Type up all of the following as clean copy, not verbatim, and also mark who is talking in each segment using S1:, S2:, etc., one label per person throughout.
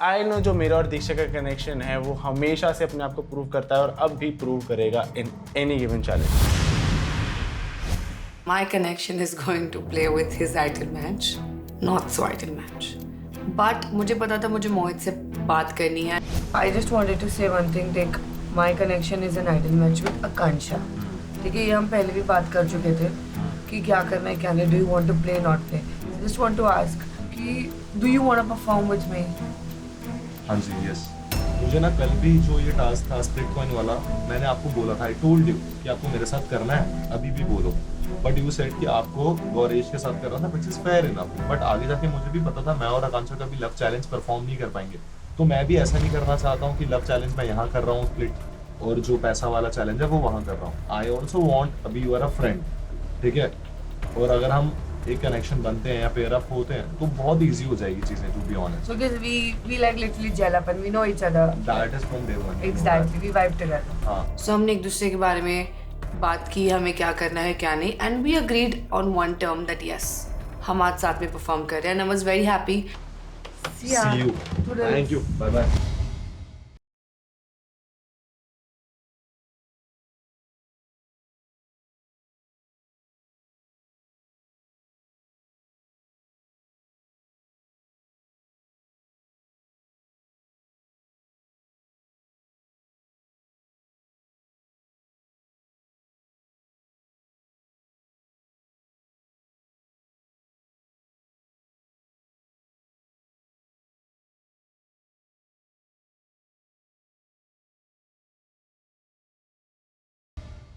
S1: I know जो मेरा और दीक्षा का कनेक्शन है वो हमेशा से अपने आप को प्रूव करता है और अब भी प्रूव करेगा in any given challenge.
S2: My connection is going to play with his idol match, not so idol match. But मुझे पता था मुझे मोहित से बात करनी है.
S3: I just wanted to say one thing. Like my connection is an idol match with Akansha. ठीक है, ये हम पहले भी बात कर चुके थे कि क्या करना है क्या नहीं. Do you want to play not play? Just want to ask कि do you want to perform with me?
S4: हाँ जी, यस। मुझे ना कल भी जो ये टास्क था स्प्लिट कॉइन वाला, मैंने आपको बोला था, आई टोल्ड यू कि आपको मेरे साथ करना है, अभी भी बोलो। बट यू सेड कि आपको गौरेश के साथ करना था, which is fair enough. But आगे जाके मुझे भी पता था मैं और आकांक्षा का भी लव चैलेंज परफॉर्म नहीं कर पाएंगे, तो मैं भी ऐसा नहीं करना चाहता हूँ कि लव चैलेंज मैं यहाँ कर रहा हूँ स्प्लिट, और जो पैसा वाला चैलेंज है वो वहाँ कर रहा हूँ। आई ऑल्सो वॉन्ट, अभी यू आर अ फ्रेंड, ठीक है, और अगर हम एक कनेक्शन बनते हैं या पेयर अप होते हैं तो बहुत इजी हो जाएगी चीजें, to be honest.
S3: So because we like literally gel up and we know each other.
S4: That is from day one.
S3: Exactly, we vibe together.
S4: हाँ,
S2: So हमने एक दूसरे के बारे में बात की, हमें क्या करना है क्या नहीं, and we agreed on one term that yes, हम आज साथ में perform कर रहे हैं, and I was very happy.
S4: see you. Thank you. Bye bye.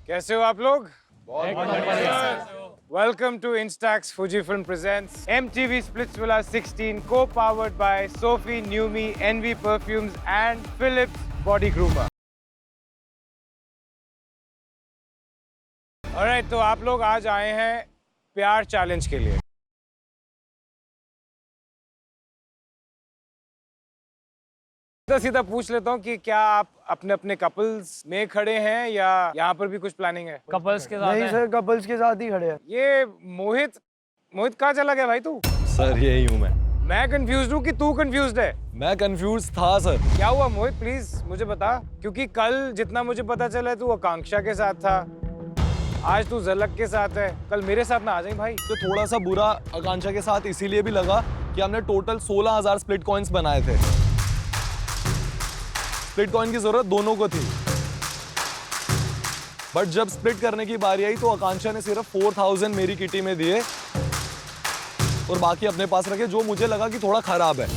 S5: कैसे हो आप लोग? Welcome to Instax Fujifilm presents MTV Splitsvilla 16, co-powered by Sophie, Numi, NV Perfumes and Philips Body Groomer. Alright, तो आप लोग आज आए हैं प्यार चैलेंज के लिए। सीधा पूछ लेता हूँ कि क्या आप अपने अपने कपल्स में खड़े हैं या यहाँ पर भी कुछ प्लानिंग है?
S6: कपल्स के साथ
S7: नहीं सर, कपल्स के साथ ही खड़े हैं।
S5: ये मोहित कहाँ चला गया भाई तू?
S6: सर यही हूँ
S5: मैं कंफ्यूज हूँ कि तू कंफ्यूज्ड है।
S6: मैं कंफ्यूज था सर।
S5: क्या हुआ मोहित, प्लीज मुझे बता, क्योंकि कल जितना मुझे पता चला है तू आकांक्षा के साथ था, आज तू झलक के साथ है, कल मेरे साथ ना आ जाए भाई।
S6: तो थोड़ा सा बुरा आकांक्षा के साथ इसीलिए भी लगा कि हमने टोटल 16,000 स्प्लिट कॉइन्स बनाए थे। स्प्लिट कॉइन की जरूरत दोनों को थी, बट जब स्प्लिट करने की बारी आई तो आकांक्षा ने सिर्फ 4,000 मेरी किटी में दिए और बाकी अपने पास रखे, जो मुझे लगा कि थोड़ा खराब है,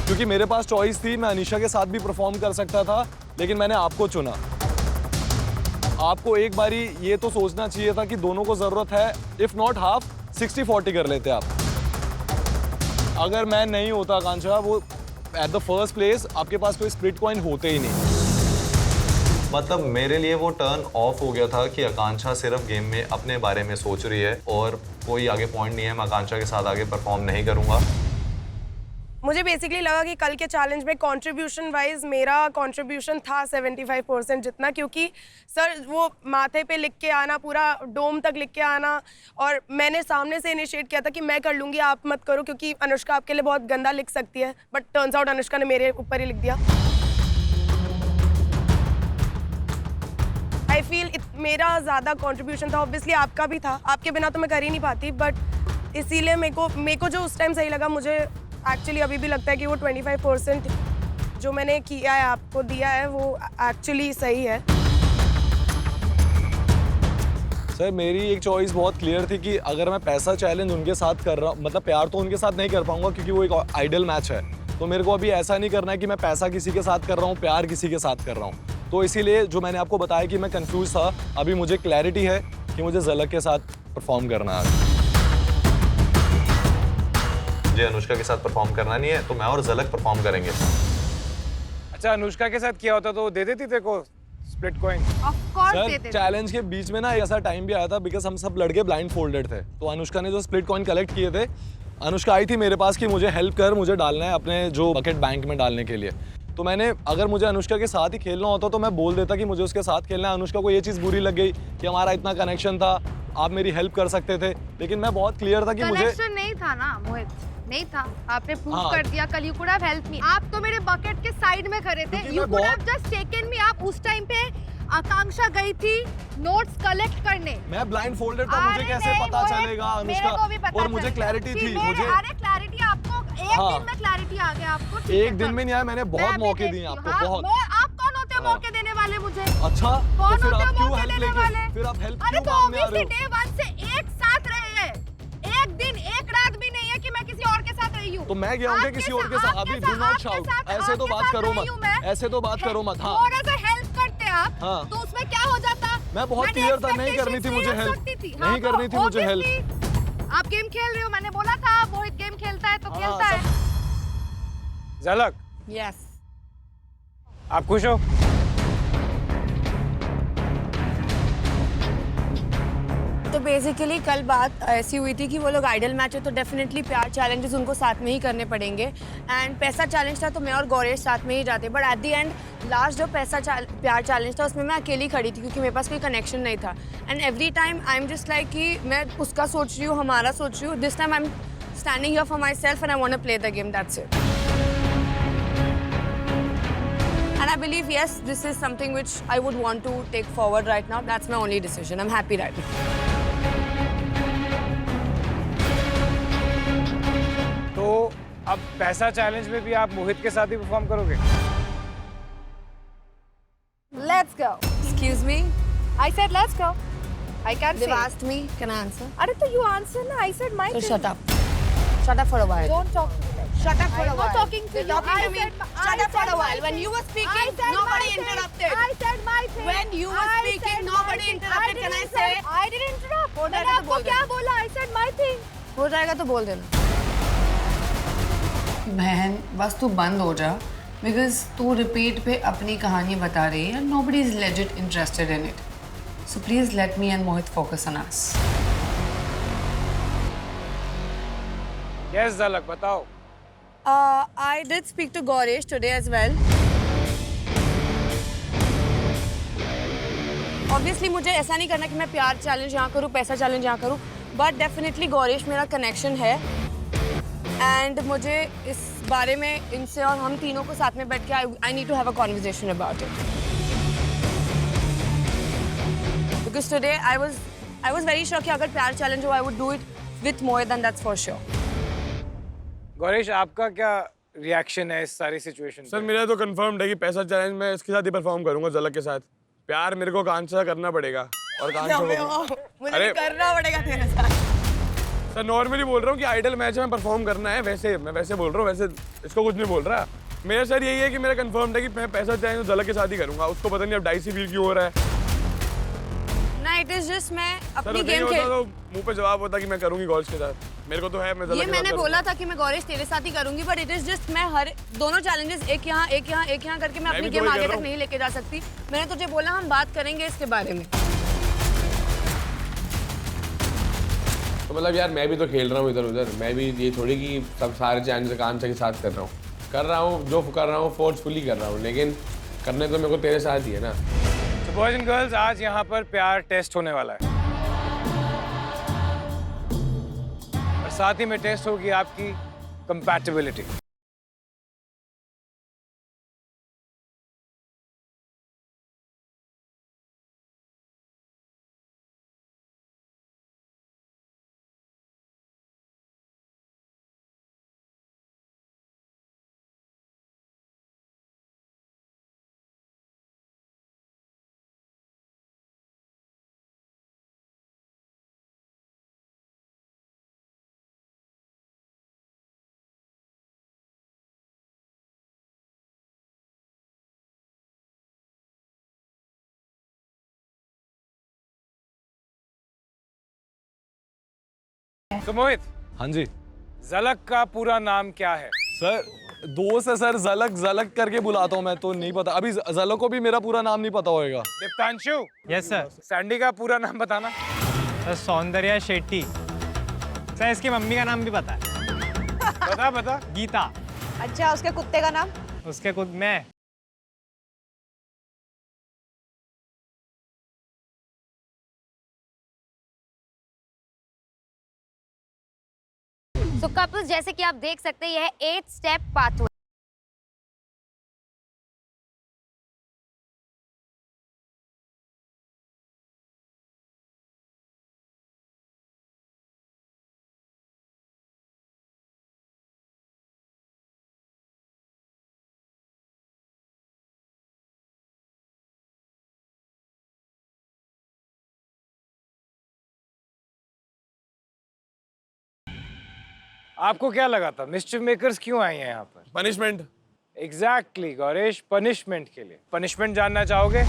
S6: क्योंकि मेरे पास चॉइस थी, मैं अनीशा के साथ भी परफॉर्म कर सकता था, लेकिन मैंने आपको चुना। आपको एक बारी ये तो सोचना चाहिए था कि दोनों को जरूरत है, इफ नॉट हाफ 60-40 कर लेते आप। अगर मैं नहीं होता आकांक्षा, वो एट द फर्स्ट प्लेस आपके पास कोई स्प्लिट कॉइन होते ही नहीं।
S8: मतलब मेरे लिए वो टर्न ऑफ हो गया था कि आकांक्षा सिर्फ गेम में अपने बारे में सोच रही है और कोई आगे पॉइंट नहीं है, मैं आकांक्षा के साथ आगे परफॉर्म नहीं करूंगा।
S9: मुझे बेसिकली लगा कि कल के चैलेंज में कंट्रीब्यूशन वाइज मेरा कंट्रीब्यूशन था 75% जितना, क्योंकि सर वो माथे पे लिख के आना, पूरा डोम तक लिख के आना, और मैंने सामने से इनिशिएट किया था कि मैं कर लूँगी, आप मत करो, क्योंकि अनुष्का आपके लिए बहुत गंदा लिख सकती है, बट टर्न्स आउट अनुष्का ने मेरे ऊपर ही लिख दिया। आई फील मेरा ज़्यादा कंट्रीब्यूशन था, ऑब्वियसली आपका भी था, आपके बिना तो मैं कर ही नहीं पाती, बट इसीलिए मेरे को जो उस टाइम सही लगा, मुझे एक्चुअली अभी भी लगता है कि वो 25% जो मैंने किया है, आपको दिया है, वो एक्चुअली सही है।
S6: सर मेरी एक चॉइस बहुत क्लियर थी कि अगर मैं पैसा चैलेंज उनके साथ कर रहा हूँ, मतलब प्यार तो उनके साथ नहीं कर पाऊंगा क्योंकि वो एक आइडल मैच है, तो मेरे को अभी ऐसा नहीं करना है कि मैं पैसा किसी के साथ कर रहा हूँ, प्यार किसी के साथ कर रहा हूँ। तो इसीलिए जो मैंने आपको बताया कि मैं कंफ्यूज था, अभी मुझे क्लैरिटी है कि मुझे झलक के साथ परफॉर्म करना है।
S8: मुझे अनुष्का के साथ परफॉर्म करना नहीं है, तो मैं और झलक परफॉर्म करेंगे।
S5: अच्छा, अनुष्का के साथ किया होता तो दे देती तेरे को स्प्लिट कॉइन?
S6: सर चैलेंज के बीच में ना ऐसा टाइम भी आया था, बिकॉज हम सब लड़के ब्लाइंड फोल्डेड थे, तो अनुष्का ने जो स्प्लिट कॉइन कलेक्ट किए थे, अनुष्का आई थी मेरे पास कि मुझे हेल्प कर, मुझे डालना है अपने जो बकेट बैंक में डालने के लिए। तो मैंने, अगर मुझे अनुष्का के साथ ही खेलना होता तो मैं बोल देता कि मुझे उसके साथ खेलना है। अनुष्का को ये चीज़ बुरी लग गई कि हमारा इतना कनेक्शन था, आप मेरी हेल्प कर सकते थे, लेकिन मैं बहुत क्लियर था कि मुझे
S10: कनेक्शन नहीं था ना मोहित, नहीं था, आपने प्रूव
S6: हाँ।
S10: कर दिया। कल you could have help me. आप तो मेरे बकेट के साइड में खड़े थे।
S6: क्योंकि
S10: यू
S6: मैं
S10: कुड हैव
S6: बहुत-
S10: जस्ट टेकन मी। आप उस टाइम पे आकांक्षा गई थी नोट्स कलेक्ट करने।
S6: मैं ब्लाइंड फोल्डेड था, मुझे
S10: अरे
S6: कैसे
S10: नहीं,
S6: पता
S10: मोहित,
S6: चलेगा
S10: मेरे को भी
S6: अनुष्का?
S10: पता
S6: और मुझे
S10: चल
S6: क्लैरिटी
S10: कि
S6: थी,
S10: मेरे-
S6: मुझे
S10: अरे क्लैरिटी आपको एक
S6: हाँ।
S10: दिन में क्लैरिटी आ गया आपको। ठीक है,
S6: एक दिन में नहीं आया, मैंने
S10: मैं
S6: बहुत
S10: भी
S6: मौके
S10: देखती
S6: दिए
S10: हूँ।
S6: आपको,
S10: हाँ,
S6: बहुत।
S10: आप कौन होते हो
S6: हाँ।
S10: मौके देने वाले मुझे?
S6: अच्छा,
S10: कौन
S6: तो फिर
S10: होते
S6: आप
S10: हो
S6: क्यों
S10: मौके
S6: हेल्प
S10: देने
S6: लेके
S10: वाले?
S6: फिर आप हेल्प
S10: अरे
S6: क्यों
S10: तो
S6: मांगने आ
S10: ऑब्वियसली
S6: रहे हो?
S10: डे 1 से एक साथ रहे हैं। एक दिन एक रात भी नहीं है कि मैं किसी और के साथ रही हूँ।
S6: तो मैं गया हूँ क्या किसी और के साथ? अभी डू नॉट शाउट, ऐसे तो बात करो मत, ऐसे तो बात करो मत। हाँ
S10: थोड़ा सा हेल्प करते आप
S6: हाँ।
S10: तो उसमें क्या हो जाता?
S6: मैं बहुत
S10: मैंने
S6: क्लियर था, नहीं करनी थी
S10: expectations
S6: मुझे
S10: नहीं रख
S6: हेल्प,
S10: सकती थी।
S6: नहीं
S10: हाँ,
S6: करनी
S10: तो
S6: थी मुझे हेल्प।
S10: obviously आप गेम खेल रहे हो, मैंने बोला था मोहित गेम खेलता है तो
S6: हाँ,
S10: खेलता है।
S5: झलक,
S2: यस
S5: आप खुश हो?
S9: तो बेसिकली कल बात ऐसी हुई थी कि वो लोग आइडल मैच है तो डेफिनेटली प्यार चैलेंजेस उनको साथ में ही करने पड़ेंगे। एंड पैसा चैलेंज था तो मैं और गौरेश साथ में ही जाते, but at the end last जो प्यार चैलेंज था उसमें मैं अकेली खड़ी थी क्योंकि मेरे पास कोई कनेक्शन नहीं था। And every time I am just like कि मैं उसका सोच रही हूँ, हमारा सोच रही हूँ। This time I am standing here for myself and I want to play the game, that's it. And I believe, yes, this is something which I would want to take forward right now. That's my only decision. I'm happy right now.
S5: तो अब पैसा challenge में भी आप मोहित के साथ ही perform करोगे?
S10: Let's go.
S9: Excuse me?
S10: I said let's go. I can
S9: They've
S10: say.
S9: asked me. Can I answer?
S10: अरे तो you answer ना. I said my
S9: So
S10: thing.
S9: shut up. Shut up for a while.
S10: Don't talk to me like that.
S9: Shut up for
S10: I'm
S9: a
S10: not
S9: while.
S10: talking to
S9: You're
S10: you.
S9: talking
S10: I
S9: to me.
S10: said my- I
S9: Shut up for
S10: said
S9: a
S10: my
S9: while. When
S10: thing.
S9: you were
S10: I
S9: speaking,
S10: said
S9: nobody
S10: my thing.
S9: interrupted.
S10: I said my thing.
S9: When you were
S10: I
S9: speaking,
S10: said
S9: nobody
S10: my thing.
S9: interrupted. Can I
S10: didn't
S9: say?
S10: I didn't interrupt.
S9: हो
S10: मैंने
S9: जाएगा तो
S10: आपको
S9: बोल
S10: क्या
S9: देना।
S10: बोला? I said my thing.
S9: हो जाएगा तो बोल देना।
S2: बहन बस तू बंद हो जा बिकॉज तू रिपीट पे अपनी कहानी बता रही है। Nobody is legit interested in it, so please let me and Mohit focus on us.
S5: Yes झलक, बताओ।
S9: I did speak to Gauresh today as well. Obviously मुझे ऐसा नहीं करना कि मैं प्यार चैलेंज यहाँ करूँ, पैसा चैलेंज यहाँ करूँ, बट डेफिनेटली गौरेश मेरा कनेक्शन है। एंड मुझे इस बारे में इनसे और हम तीनों को साथ में बैठ के I need to have a conversation about it because today I was very sure कि अगर प्यार चैलेंज हो I would do it with Mohit and that's for sure.
S5: Gauresh, आपका क्या रिएक्शन है इस सारी सिचुएशन
S6: सर मेरा तो कंफर्म्ड है कि पैसा चैलेंज मैं इसके साथ ही परफॉर्म करूंगा, झलक के साथ। प्यार मेरे को कांचा करना पड़ेगा और कांचा को
S9: मुझे
S6: अरे-
S9: करना पड़ेगा तेरे साथ।
S6: सर नॉर्मली बोल रहा हूँ कि आइडल मैच में परफॉर्म करना है, वैसे मैं वैसे बोल रहा हूँ, वैसे इसको कुछ नहीं बोल रहा। मेरा सर यही है कि मेरा कंफर्म्ड है कि मैं पैसा चैलेंज झलक के साथ ही करूंगा। उसको पता नहीं अब डाइसी फील क्यों हो रहा है।
S9: ना इट इज जस्ट मैं
S6: सर
S9: अपनी
S6: नहीं
S9: गेम
S6: होता
S9: खेल
S6: तो मुंह पे जवाब होता कि मैं करूंगी गौरेश के साथ। मेरे को तो है, मैं झलक
S9: ये
S6: के साथ
S9: मैंने
S6: करूंगा।
S9: बोला था कि मैं गौरेश तेरे साथ ही करूंगी, बट इट इज जस्ट मैं हर दोनों चैलेंजेस एक यहाँ एक यहाँ एक यहाँ करके मैं
S6: मैं
S9: अपनी
S6: भी तो
S9: गेम
S6: वही
S9: आगे
S6: कर रहा
S9: तक
S6: हूँ।
S9: नहीं लेके जा सकती। मैंने तुझे बोला हम बात करेंगे इसके बारे में।
S11: तो मतलब यार मैं भी तो खेल रहा हूँ इधर उधर। मैं भी ये थोड़ी कि सब सारे चैलेंज कांचा के साथ कर रहा हूँ जो कर रहा हूँ फोर्सफुली कर रहा हूँ, लेकिन करने तो मेरे को तेरे साथ ही है ना।
S5: तो बॉयज एंड गर्ल्स, आज यहाँ पर प्यार टेस्ट होने वाला है और साथ ही में टेस्ट होगी आपकी कंपैटिबिलिटी। तो मोहित,
S6: हाँ जी
S5: झलक का पूरा नाम क्या है?
S6: सर दोस्त है सर, झलक झलक करके बुलाता हूँ मैं, तो नहीं पता। अभी झलक को भी मेरा पूरा नाम नहीं पता होएगा।
S5: Diptanshu,
S7: yes sir.
S5: सैंडी का पूरा नाम बताना।
S7: सर सौंदर्या शेट्टी। सर इसकी मम्मी का नाम भी पता है।
S5: बता।
S7: गीता।
S10: अच्छा, उसके कुत्ते का नाम?
S7: उसके खुद मैं।
S10: सो कपल्स जैसे कि आप देख सकते हैं, यह 8 स्टेप पाथवे।
S5: आपको क्या लगा था मिस्chief मेकर्स क्यों आए हैं यहाँ पर?
S6: पनिशमेंट।
S5: एग्जैक्टली गौरेश, पनिशमेंट के लिए। पनिशमेंट जानना चाहोगे?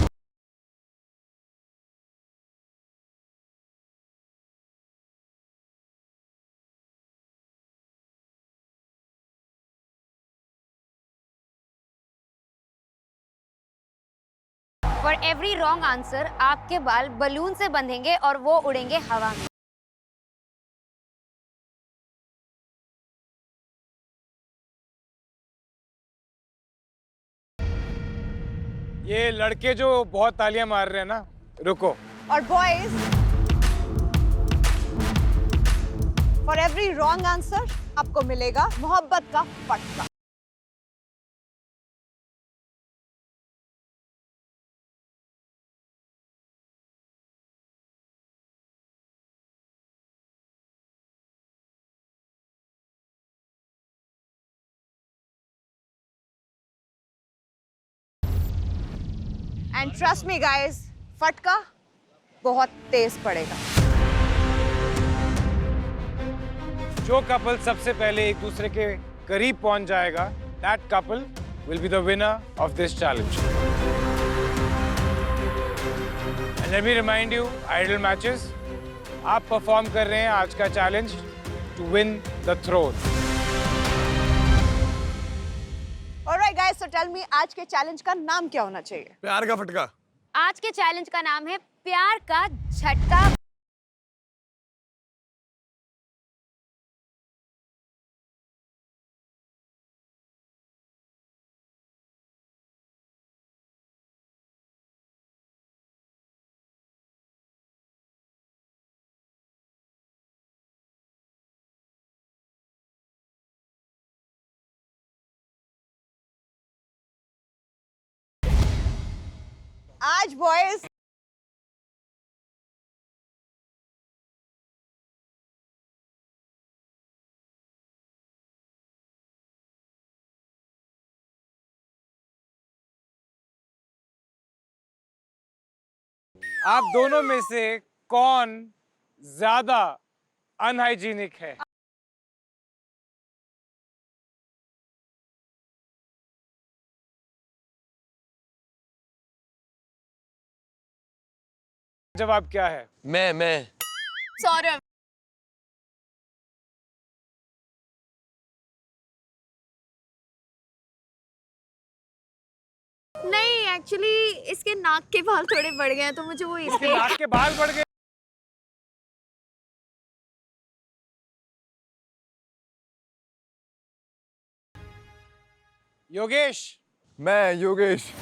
S10: फॉर एवरी रॉन्ग आंसर आपके बाल बलून से बंधेंगे और वो उड़ेंगे हवा में।
S5: ये लड़के जो बहुत तालियां मार रहे हैं ना, रुको।
S12: और boys, for every wrong answer आपको मिलेगा मोहब्बत का फटका। एंड ट्रस्ट मी गाइस, फटका बहुत तेज पड़ेगा।
S5: जो कपल सबसे पहले एक दूसरे के करीब पहुंच जाएगा, that couple will be the winner of this challenge. And let me remind you, ideal matches, आप परफॉर्म कर रहे हैं आज का challenge to win the throne.
S12: Alright guys, so tell me आज के चैलेंज का नाम क्या होना चाहिए?
S6: प्यार का फटका।
S10: आज के चैलेंज का नाम है प्यार का झटका।
S12: आज बॉयज
S5: आप दोनों में से कौन ज्यादा अनहाइजीनिक है? जवाब क्या है?
S6: मैं
S12: सौरभ।
S10: नहीं, एक्चुअली इसके नाक के बाल थोड़े बढ़ गए हैं तो मुझे वो
S5: इसके नाक के बाल बढ़ गए। योगेश।
S6: मैं योगेश।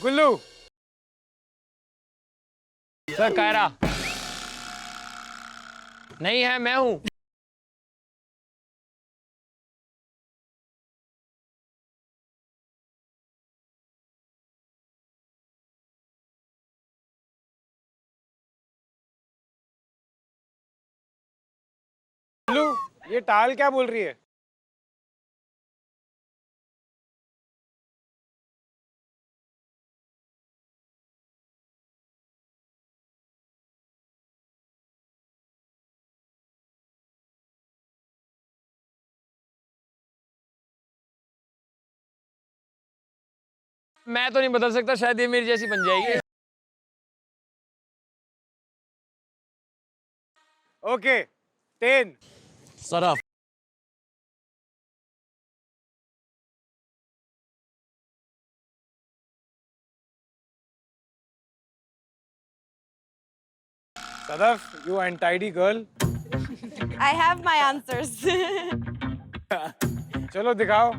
S5: गुल्लू।
S7: सर कायरा। नहीं है, मैं हूं।
S5: गुल्लू, ये टाल क्या बोल रही है?
S7: मैं तो नहीं बदल सकता, शायद ये मेरी जैसी बन जाएगी।
S5: Okay, 10।
S7: Surf.
S5: Sadaf, you untidy girl.
S10: I have my answers.
S5: चलो दिखाओ.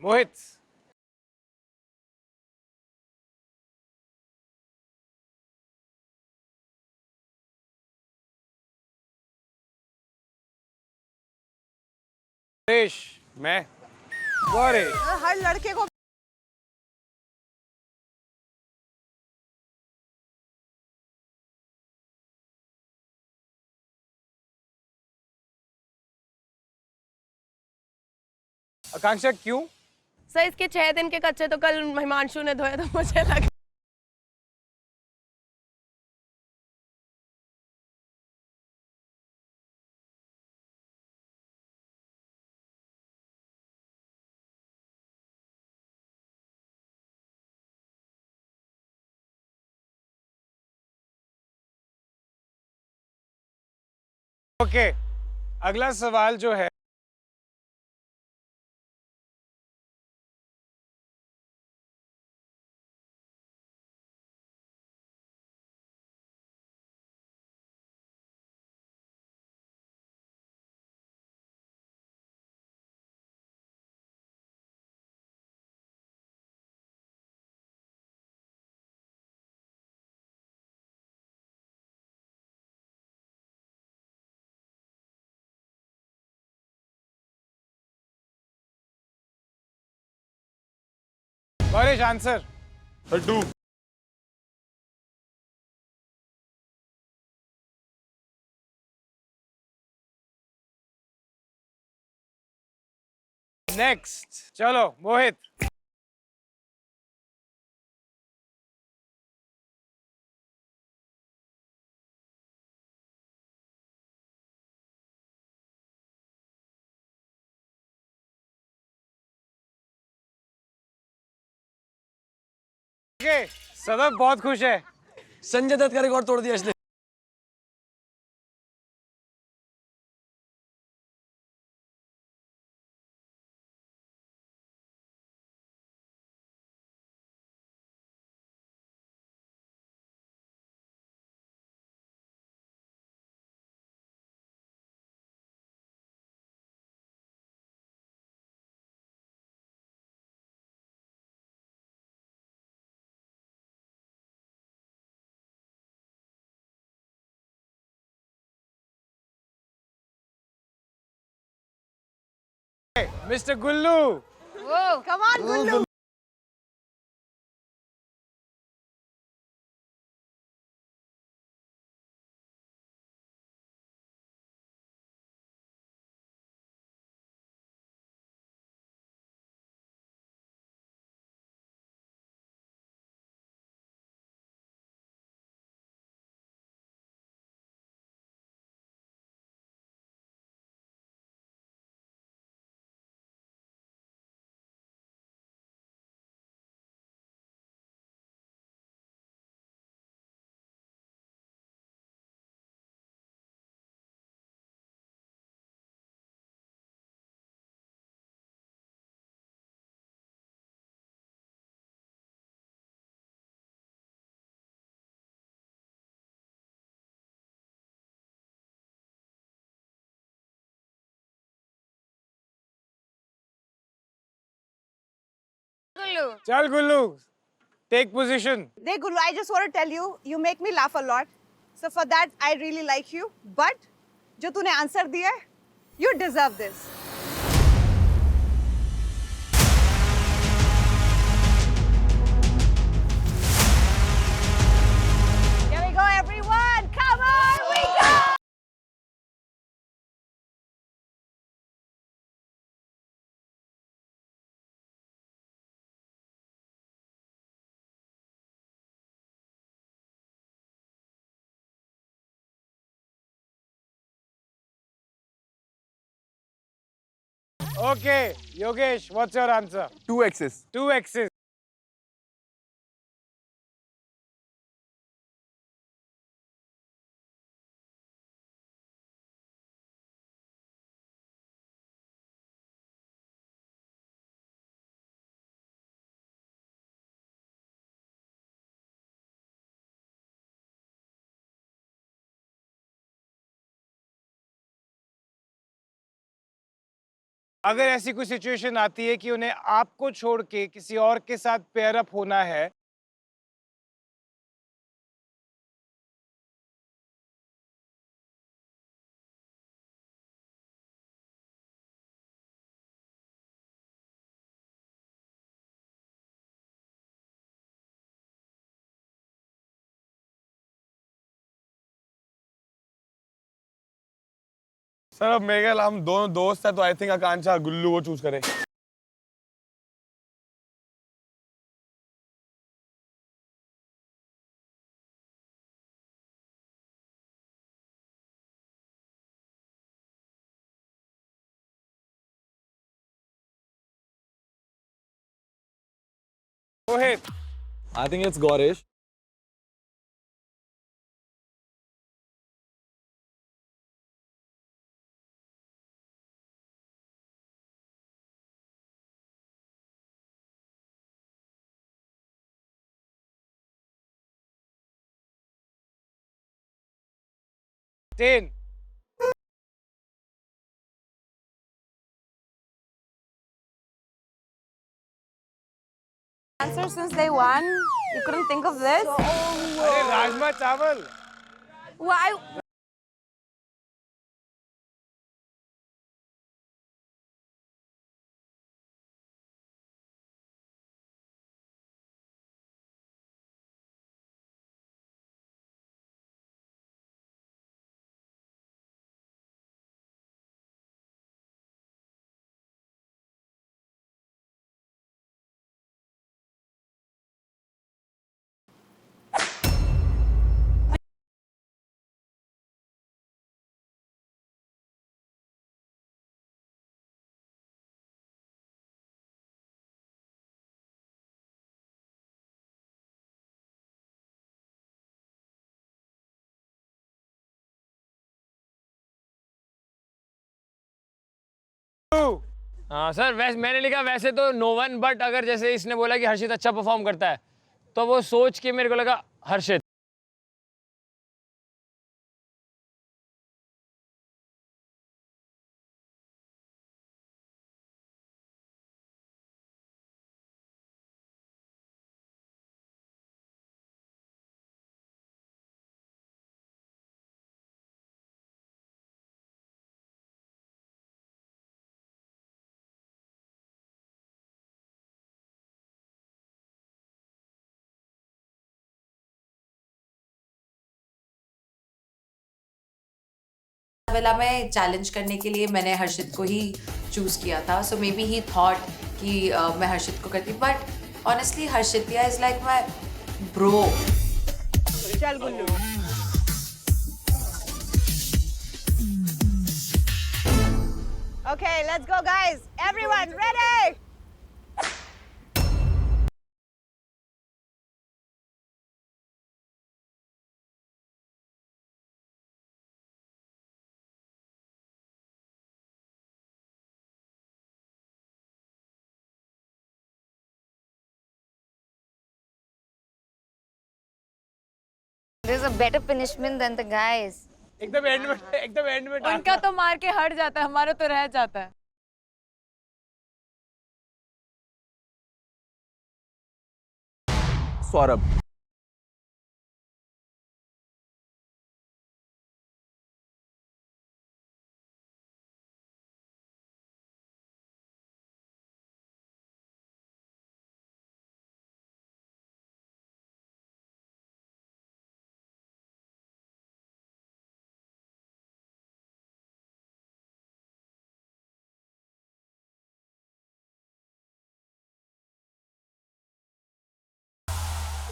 S5: Mohit. गौरेश, मैं. गौरेश.
S12: हर लड़के को
S5: आकांक्षा क्यों?
S9: सर इसके 6 दिन के कच्चे तो कल हिमांशु ने धोए, तो मुझे लगा.
S5: ओके, अगला सवाल जो है, गौरेश आंसर.
S4: लड्डू.
S5: नेक्स्ट. चलो मोहित. सदफ बहुत खुश है.
S6: संजय दत्त का रिकॉर्ड तोड़ दिया इसने.
S5: Mr. Gullu.
S12: Whoa, come on, Gullu.
S5: चल गुल्लू, take position.
S12: Dey Gullu, I just want to tell you, you make me laugh a lot. So for that, I really like you. But जो तूने answer दिया है, you deserve this. Here we go, everyone. Come on, we go.
S5: Okay, Yogesh, what's your answer?
S6: 2 X's.
S5: 2 X's. अगर ऐसी कोई situation आती है कि उन्हें आपको छोड़ के किसी और के साथ पेयर अप होना है,
S6: सर अब मेरे ख्याल हम दोनों दोस्त हैं तो आई थिंक आकांक्षा गुल्लू को चूज करें।
S5: Rohit,
S6: I think it's Gauresh.
S5: Ten,
S10: Answer since day one. You couldn't think of this.
S5: अरे राजमा चावल।
S10: Why?
S7: हाँ सर, वैसे मैंने लिखा वैसे तो नो वन, बट अगर जैसे इसने बोला कि हर्षित अच्छा परफॉर्म करता है तो वो सोच के मेरे को लगा हर्षित।
S13: वेला में चैलेंज करने के लिए मैंने हर्षित को ही चूज किया था, सो मे बी ही थॉट कि मैं हर्षित को करती, but honestly Harshit is like my bro.
S12: चल गुल्लू। Okay, let's go guys. Everyone ready?
S10: There's a better punishment than the guys.
S5: एकदम एंड में
S3: उनका तो मार के हट जाता है, हमारा तो रह जाता है।
S6: सौरभ।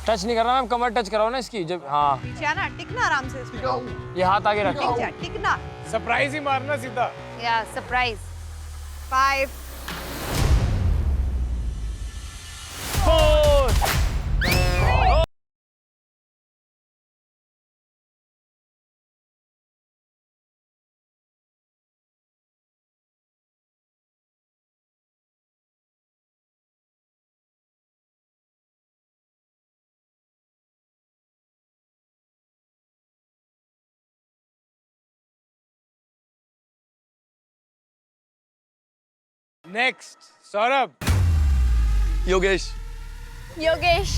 S7: टच नहीं करना मैम, कमर टच कराओ ना इसकी जब। हाँ
S12: पीछे आना, टिकना आराम से इसमें।
S7: ये हाथ आगे रखो।
S12: पीछे टिकना।
S5: सरप्राइज ही मारना सीधा।
S10: Yeah, surprise.
S12: 5
S5: next Saurabh.
S6: Yogesh.
S10: Yogesh.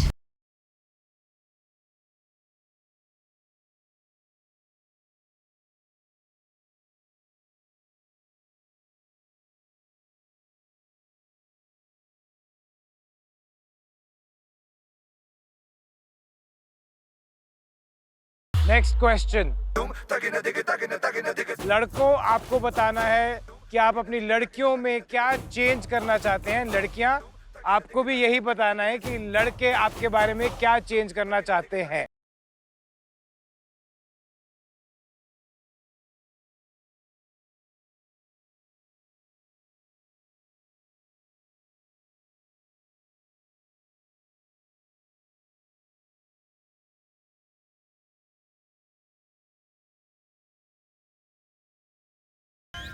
S5: Next question. लड़कों, आपको बताना है कि आप अपनी लड़कियों में क्या चेंज करना चाहते हैं। लड़कियां, आपको भी यही बताना है कि लड़के आपके बारे में क्या चेंज करना चाहते हैं।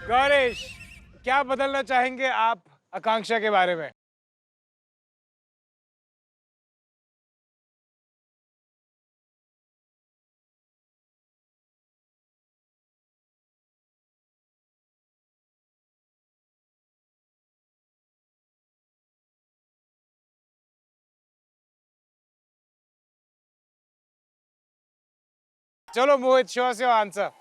S5: गौरेश, क्या बदलना चाहेंगे आप आकांक्षा के बारे में? चलो मोहित, शो से आंसर।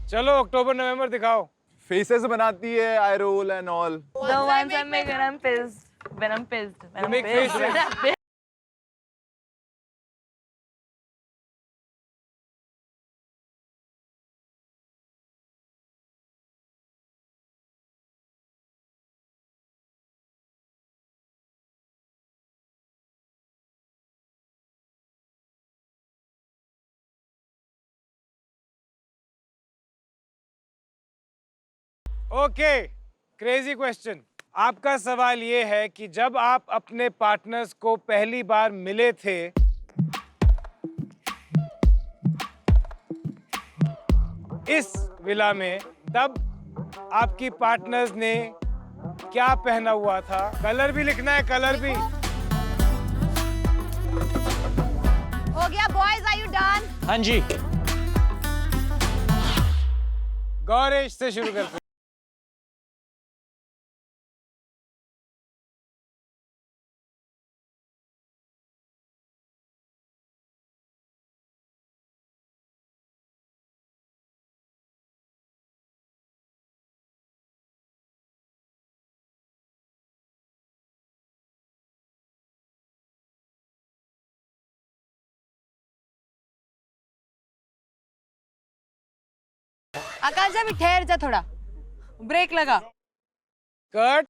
S5: चलो अक्टूबर नवंबर दिखाओ।
S6: फेसेस बनाती है, I roll and all.
S10: The ones I make when I'm pissed. When I'm pissed. When
S5: You
S10: I'm
S5: make
S10: pissed.
S5: faces.
S10: When I'm pissed.
S5: Okay, crazy question. आपका सवाल ये है कि जब आप अपने पार्टनर्स को पहली बार मिले थे, इस विला में, तब आपकी पार्टनर्स ने क्या पहना हुआ था? कलर भी लिखना है, कलर भी।
S12: हो गया बॉयज, आर यू डन?
S7: हाँ जी।
S5: गौरेश से शुरू करते हैं।
S10: आकांक्षा भी ठहर जा थोड़ा, ब्रेक लगा।
S5: Cut.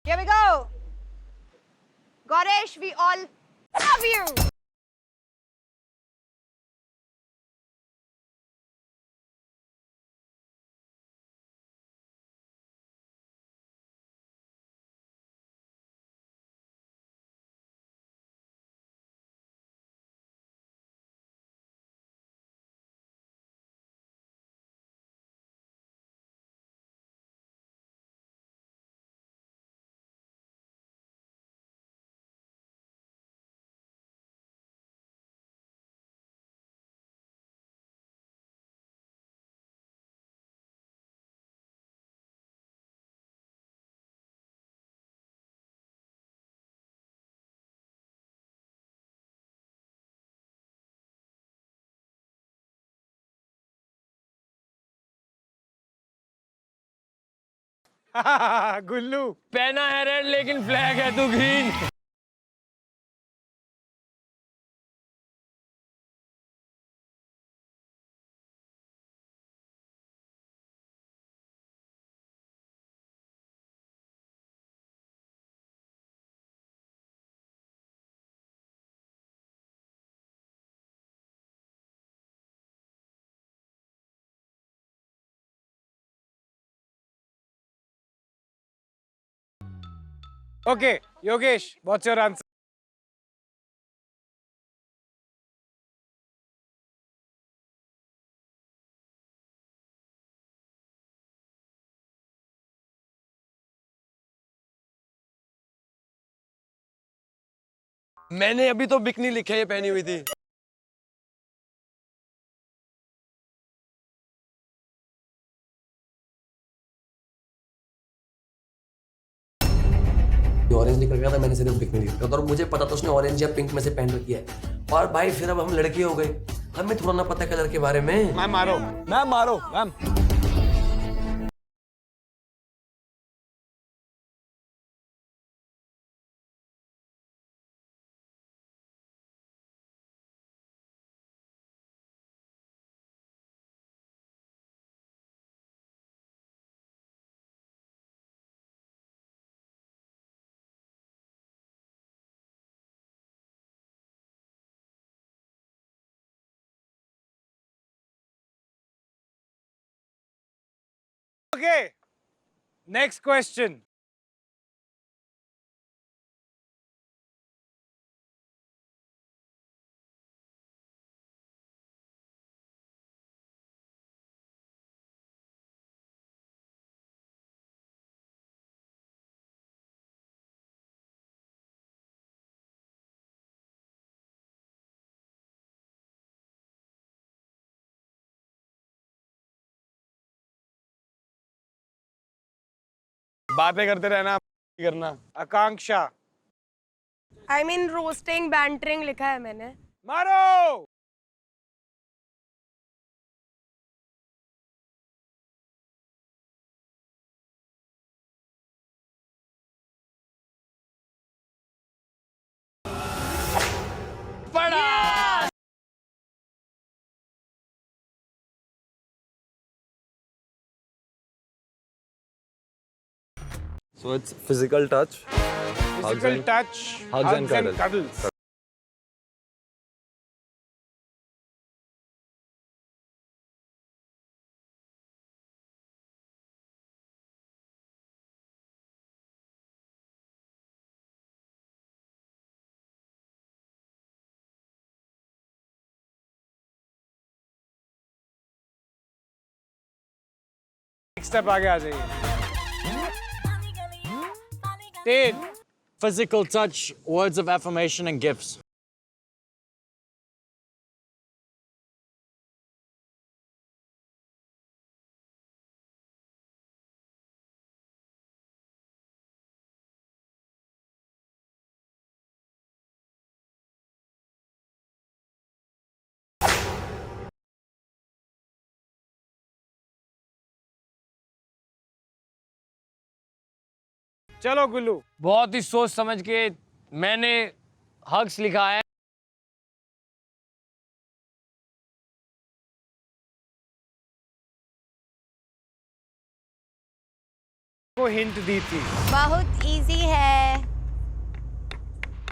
S12: Here we go. Goresh, we all love you.
S5: गुल्लू।
S7: पहना है रेड लेकिन फ्लैग है तू green.
S5: Okay Yogesh, what's your answer?
S6: मैंने अभी तो बिकनी लिखे ये पहनी हुई थी।
S14: ऑरेंज निकल गया था, मैंने सिर्फ बिकनी लिखा था और मुझे पता था उसने ऑरेंज या पिंक में से पहन रखी है। और भाई फिर अब हम लड़के हो गए, हमें थोड़ा ना पता कलर के बारे में।
S6: मैम मारो मैम।
S5: Okay, next question.
S6: बातें करते रहना करना।
S5: आकांक्षा।
S9: I mean रोस्टिंग बैंटरिंग लिखा है मैंने।
S5: मारो।
S7: पड़ा।
S6: So it's physical touch.
S5: Physical touch,
S6: hugs and cuddles.
S5: cuddles. Next step आगे आ जाइए। 10
S15: Physical touch, words of affirmation and gifts.
S5: चलो गुल्लू।
S7: बहुत ही सोच समझ के मैंने हग्स लिखा है।
S5: को हिंट दी थी।
S10: बहुत इजी है,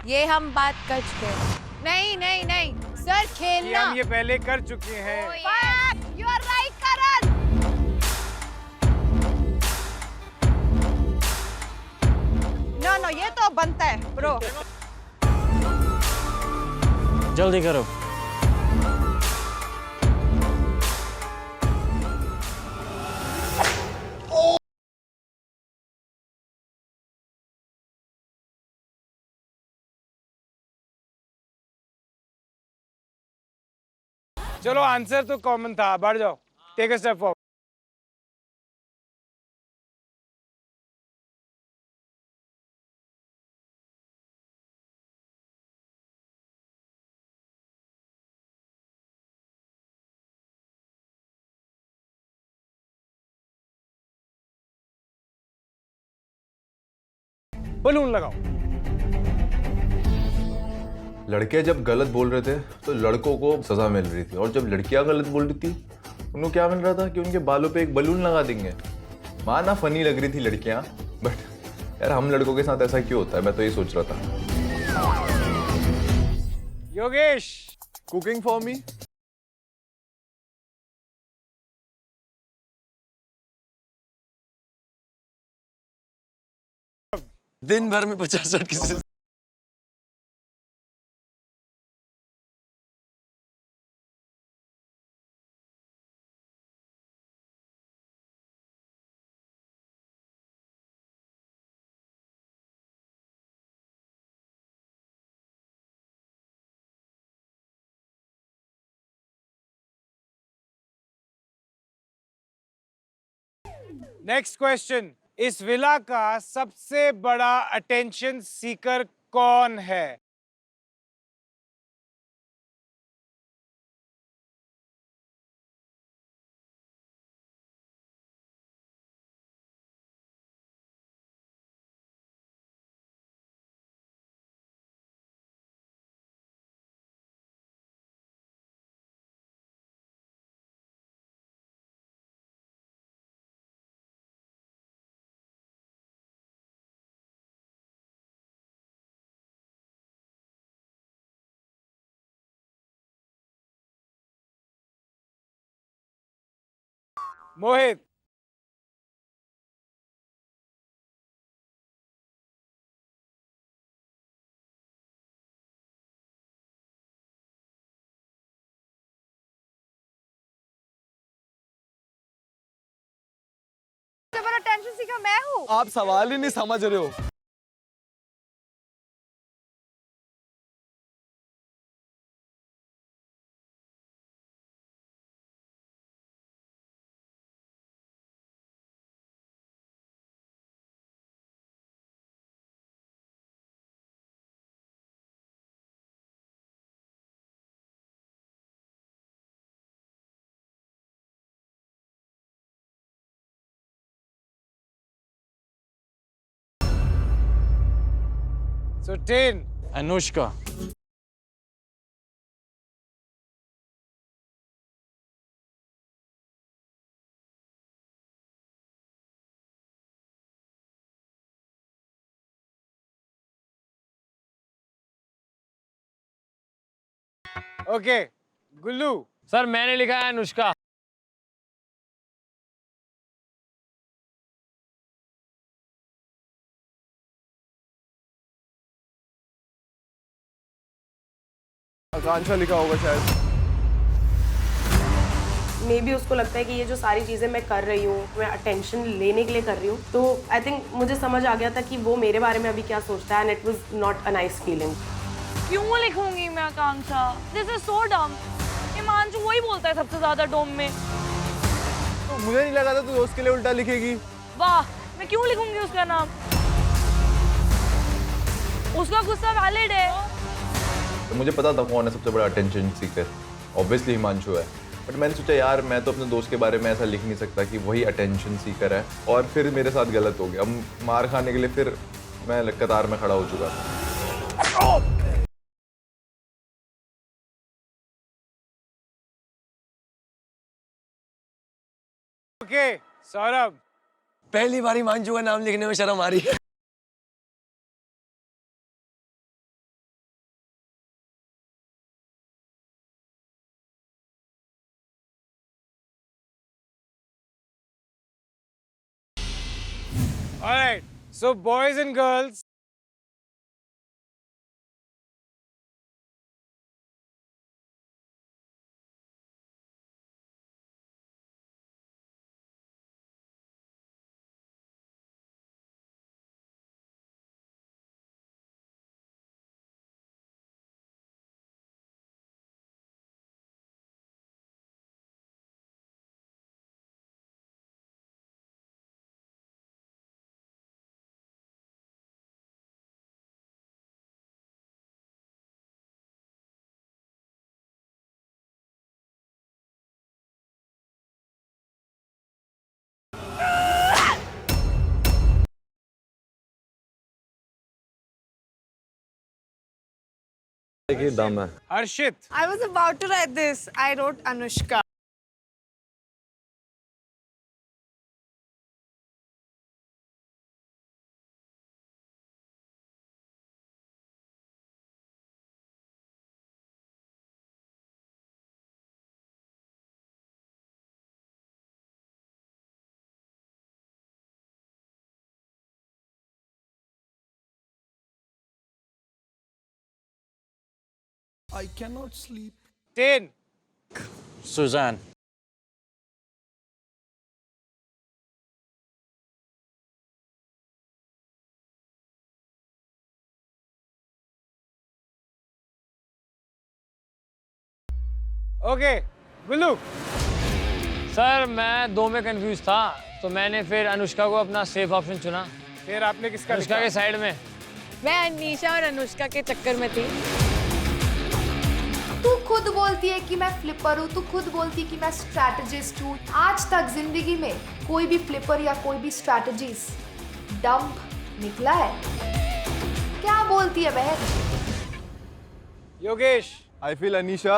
S10: ये हम बात कर चुके हैं। नहीं नहीं नहीं सर,
S5: ये
S10: खेलना
S5: हम ये पहले कर चुके हैं।
S10: You are right Karan.
S12: No ये तो बनता है ब्रो।
S15: जल्दी करो।
S5: चलो आंसर तो कॉमन था, बढ़ जाओ। Take a step forward. Balloon लगाओ।
S8: लड़के जब गलत बोल रहे थे तो लड़कों को सजा मिल रही थी, और जब लड़कियां गलत बोल रही थी उनको क्या मिल रहा था कि उनके बालों पे एक बलून लगा देंगे। माना फनी लग रही थी लड़कियां, बट यार हम लड़कों के साथ ऐसा क्यों होता है, मैं तो ये सोच रहा था।
S5: Yogesh,
S6: cooking for me.
S14: दिन भर में 50-60 किसी
S5: नेक्स्ट क्वेश्चन। इस विला का सबसे बड़ा अटेंशन सीकर कौन है? मोहित।
S10: सबसे बड़ा टेंशन सीकर मैं हूँ।
S6: आप सवाल ही नहीं समझ रहे हो।
S5: So 10.
S15: Anushka.
S5: ओके गुल्लू।
S7: सर मैंने लिखा है अनुष्का।
S6: आकांक्षा लिखा होगा शायद।
S9: मे बी उसको लगता है कि ये जो सारी चीज़ें मैं कर रही हूँ मैं अटेंशन लेने के लिए कर रही हूँ, तो आई थिंक मुझे समझ आ गया था कि वो मेरे बारे में अभी क्या सोचता है, and it was not a nice feeling.
S16: क्यों लिखूंगी मैं आकांक्षा? दिस इज सो डम। हिमांशु वही बोलता है सबसे ज्यादा डोम में।
S6: तो मुझे नहीं लगा था तू दोस्त के लिए उल्टा लिखेगी।
S16: वाह, मैं क्यों लिखूंगी उसका नाम? उसका गुस्सा वैलिड है।
S8: तो मुझे पता था कौन है सबसे बड़ा अटेंशन सीकर, ऑब्वियसली हिमांशु है। बट मैंने सोचा यार मैं तो अपने दोस्त के बारे में ऐसा लिख नहीं सकता कि वही अटेंशन सीकर है, और फिर मेरे साथ गलत हो गया। अब मार खाने के लिए फिर मैं कतार में खड़ा हो चुका था।
S5: ओके सौरभ,
S14: पहली बार हिमांशु का नाम लिखने में शर्म आ रही है।
S5: Alright, so boys and girls,
S6: दम है।
S5: हर्षित,
S12: I was about to write this. I wrote Anushka.
S6: I cannot sleep.
S5: 10,
S15: Suzanne.
S5: Okay Gullu.
S7: Sir मैं दो में कंफ्यूज था, तो मैंने फिर अनुष्का को अपना सेफ ऑप्शन चुना।
S5: फिर आपने किसका
S7: अनुष्का
S5: लिखा?
S7: के साइड में।
S16: मैं अनीशा और अनुष्का के चक्कर में थी।
S17: तू खुद बोलती है कि मैं फ्लिपर हूँ, तू खुद बोलती है कि मैं स्ट्रैटेजिस्ट हूँ। आज तक जिंदगी में कोई भी फ्लिपर या कोई भी स्ट्रैटेजिस्ट डंप निकला है? क्या बोलती है बहन?
S5: Yogesh.
S6: I feel Anisha.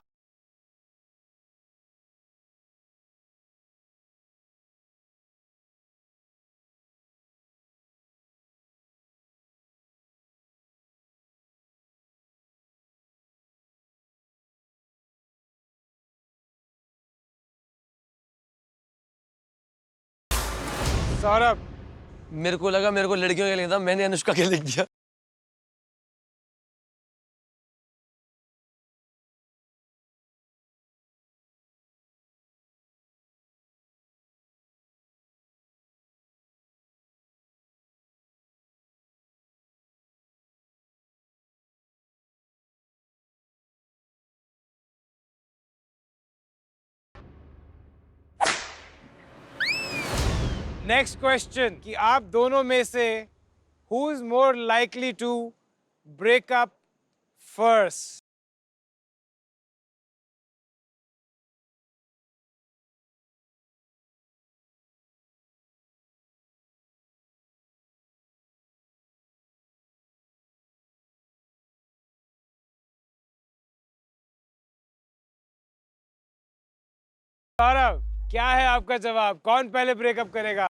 S5: Saurabh.
S14: मेरे को लगा मेरे को लड़कियों के लिए था, मैंने अनुष्का के लिख दिया।
S5: नेक्स्ट क्वेश्चन कि आप दोनों में से who is more likely to break up first? Saurabh, क्या है आपका जवाब? कौन पहले ब्रेकअप करेगा?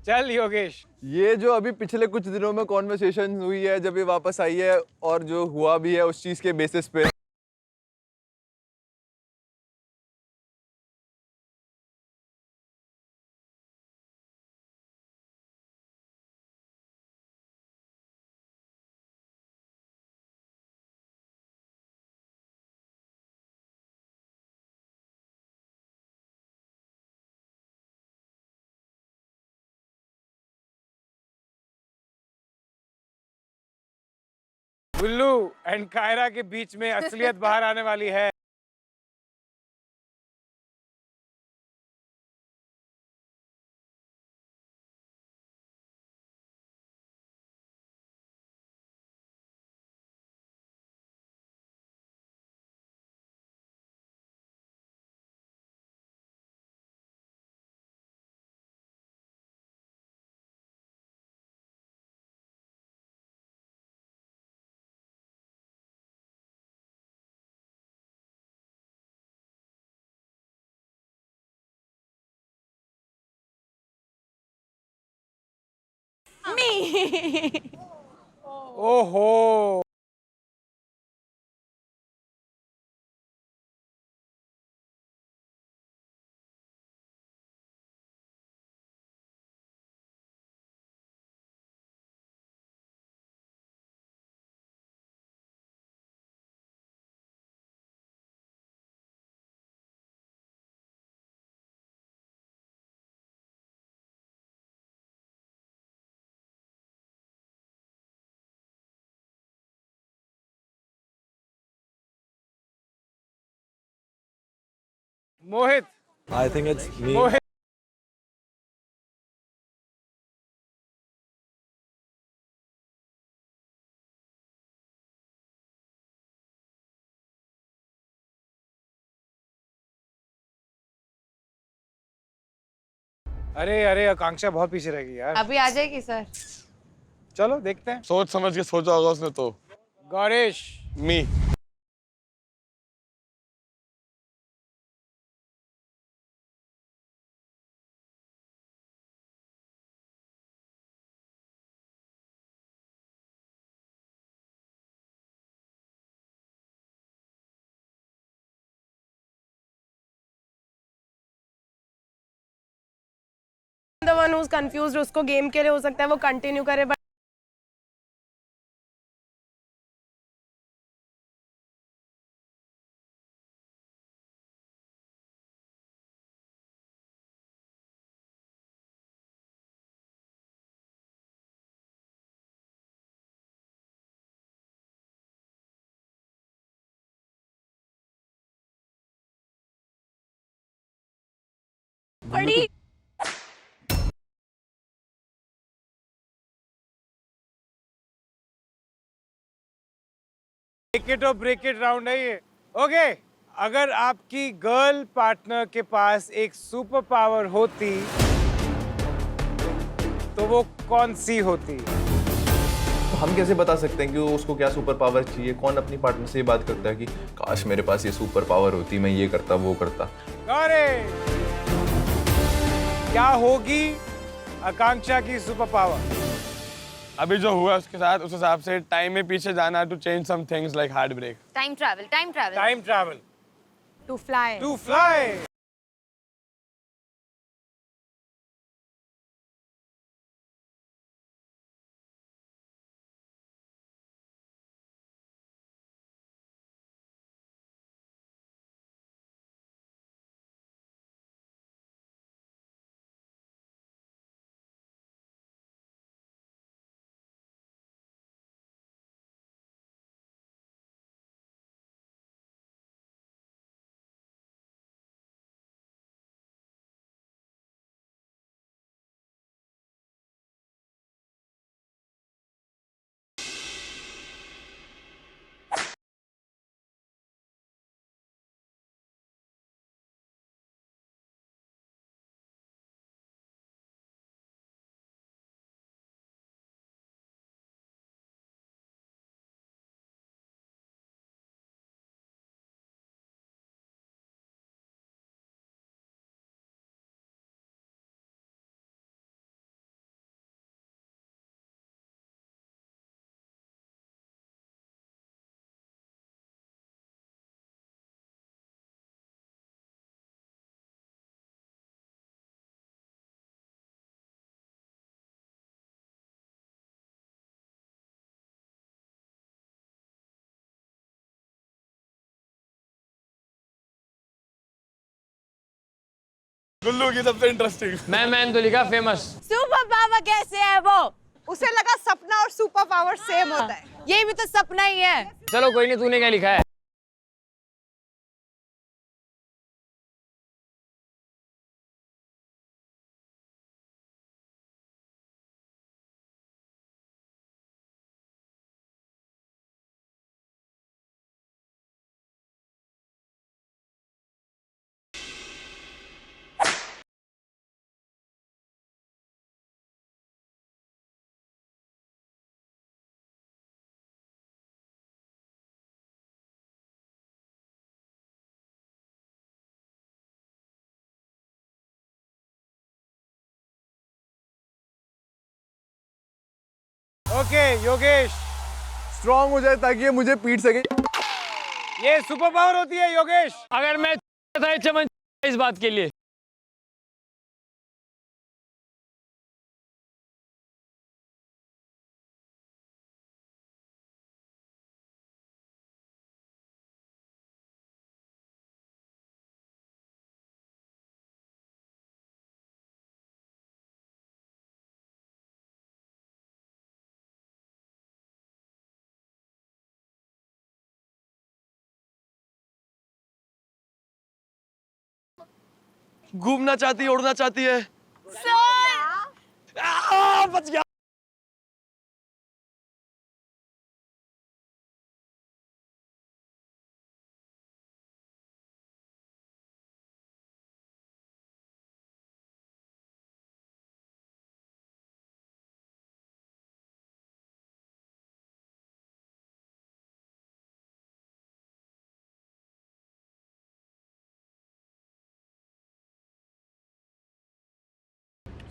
S5: चल योगेश।
S8: ये जो अभी पिछले कुछ दिनों में कॉन्वर्सेशन हुई है, जब ये वापस आई है और जो हुआ भी है उस चीज के बेसिस पे,
S5: गुल्लू एंड कायरा के बीच में असलियत बाहर आने वाली है। ओहो। मोहित।
S6: I think it's me.
S5: मोहित। अरे अरे आकांक्षा बहुत पीछे रह गई यार।
S10: अभी आ जाएगी सर।
S5: चलो देखते हैं।
S11: सोच समझ के सोचा होगा उसने तो।
S5: Gauresh.
S11: Me.
S9: The one who is confused, उसको गेम के लिए हो सकता है वो कंटिन्यू करे, बट
S16: पड़ी।
S5: ब्रेक इट और ब्रेक इट राउंड है ये। ओके, अगर आपकी गर्ल पार्टनर के पास एक सुपर पावर होती तो वो कौन सी होती?
S8: तो हम कैसे बता सकते हैं कि वो उसको क्या सुपर पावर चाहिए? कौन अपनी पार्टनर से ये बात करता है कि काश मेरे पास ये सुपर पावर होती, मैं ये करता वो करता।
S5: अरे क्या होगी आकांक्षा की सुपर पावर?
S11: अभी जो हुआ उसके साथ, उस हिसाब से टाइम में पीछे जाना to change some things like heart break.
S16: Time travel, time travel.
S5: Time travel.
S9: To fly.
S5: To fly.
S6: Gullu की सबसे इंटरेस्टिंग।
S7: मैंने तो लिखा फेमस।
S10: सुपर पावर कैसे है वो?
S12: उसे लगा सपना और सुपर पावर सेम होता है।
S10: ये भी तो सपना ही है।
S7: चलो कोई नहीं, तूने क्या लिखा है?
S5: ओके योगेश,
S6: स्ट्रांग हो जाए ताकि ये मुझे पीट सके।
S5: ये सुपर पावर होती है योगेश।
S7: अगर मैं था चमन इस बात के लिए।
S6: घूमना चाहती है, उड़ना चाहती है। बच गया।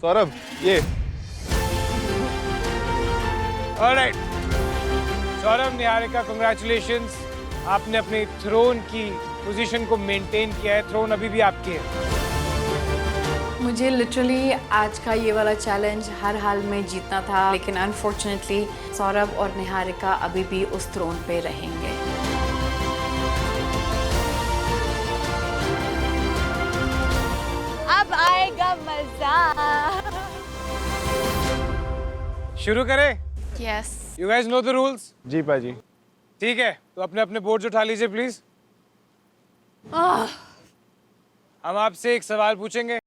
S8: सौरभ ये
S5: ऑलराइट, सौरभ, निहारिका, कांग्रेचुलेशंस, आपने अपनी थ्रोन की पोजीशन को मेंटेन किया है। थ्रोन अभी भी आपकी है।
S18: मुझे लिटरली आज का ये वाला चैलेंज हर हाल में जीतना था, लेकिन अनफॉर्चुनेटली सौरभ और निहारिका अभी भी उस थ्रोन पे रहेंगे।
S10: अब आएगा मजा।
S5: शुरू करें?
S18: Yes.
S5: You guys know the rules?
S1: जी पाजी।
S5: ठीक है, तो अपने अपने बोर्ड्स उठा लीजिए प्लीज। हम आपसे एक सवाल पूछेंगे।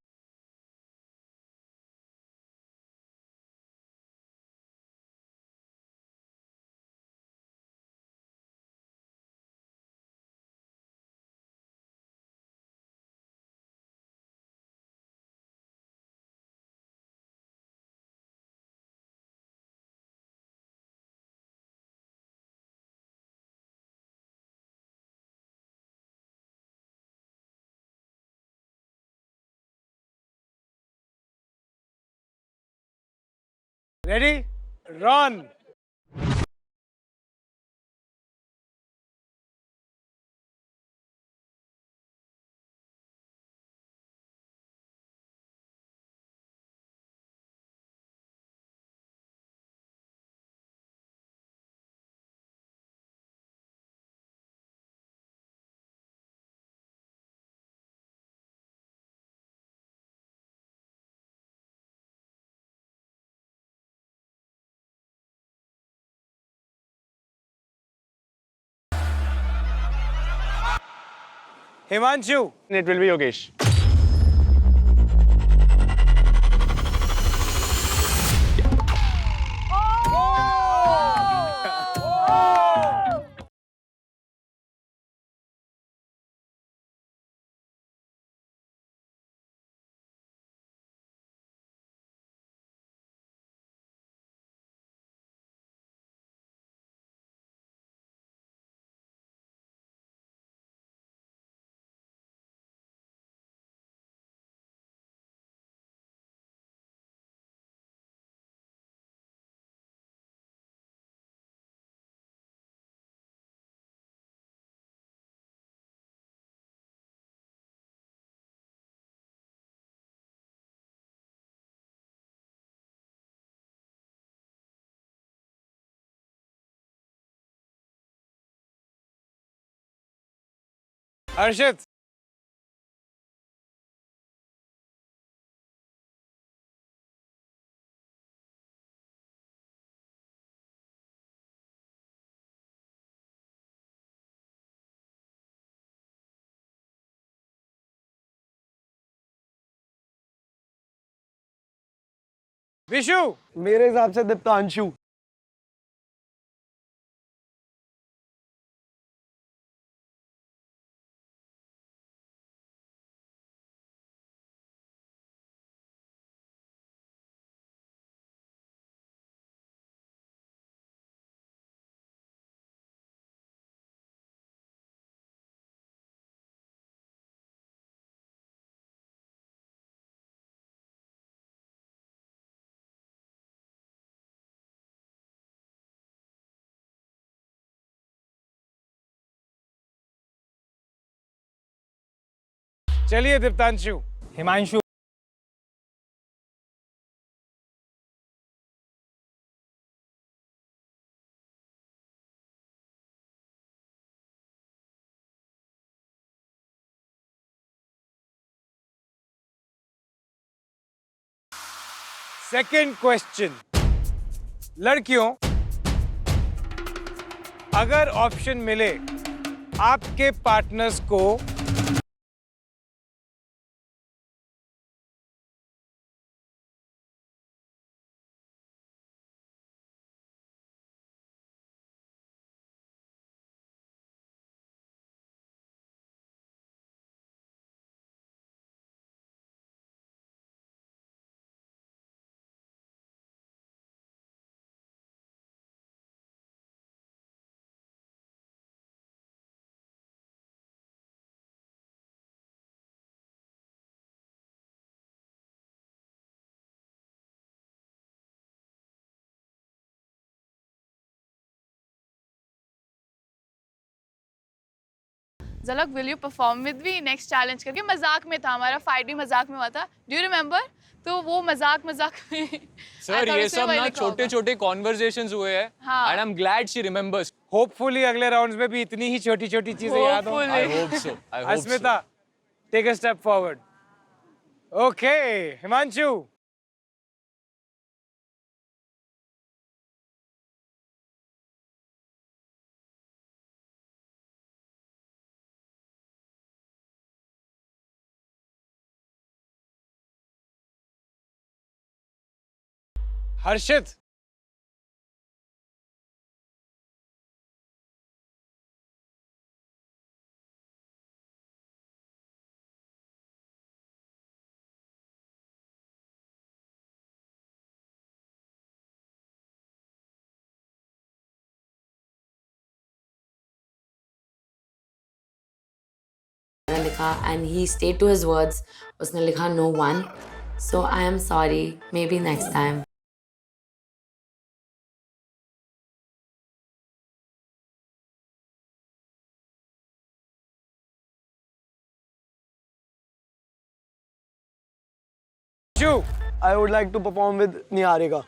S5: Ready? Run. Himanshu.
S1: It will be Yogesh.
S5: Harshit, Vishu.
S6: मेरे हिसाब से दीप्तांशु।
S5: चलिए दीप्तांशु।
S19: हिमांशु।
S5: सेकंड क्वेश्चन, लड़कियों, अगर ऑप्शन मिले आपके पार्टनर्स को
S16: झलक, will you perform with me next challenge करके? मजाक में था, हमारा फाइट भी मजाक में हुआ था, do you remember? तो वो मजाक में
S7: सर ये सब ना छोटे छोटे कॉन्वर्जेशंस हुए हैं
S16: हाँ।
S7: And I am glad she remembers.
S5: Hopefully अगले राउंड्स में भी इतनी ही छोटी छोटी चीजें याद हों।
S7: I hope so.
S5: Asmita, take a step forward. Okay Himanshu. Harshit.
S20: लिखा and he stayed to his words, उसने लिखा no one, so I am sorry, maybe next time.
S6: I would like to perform with Niharika.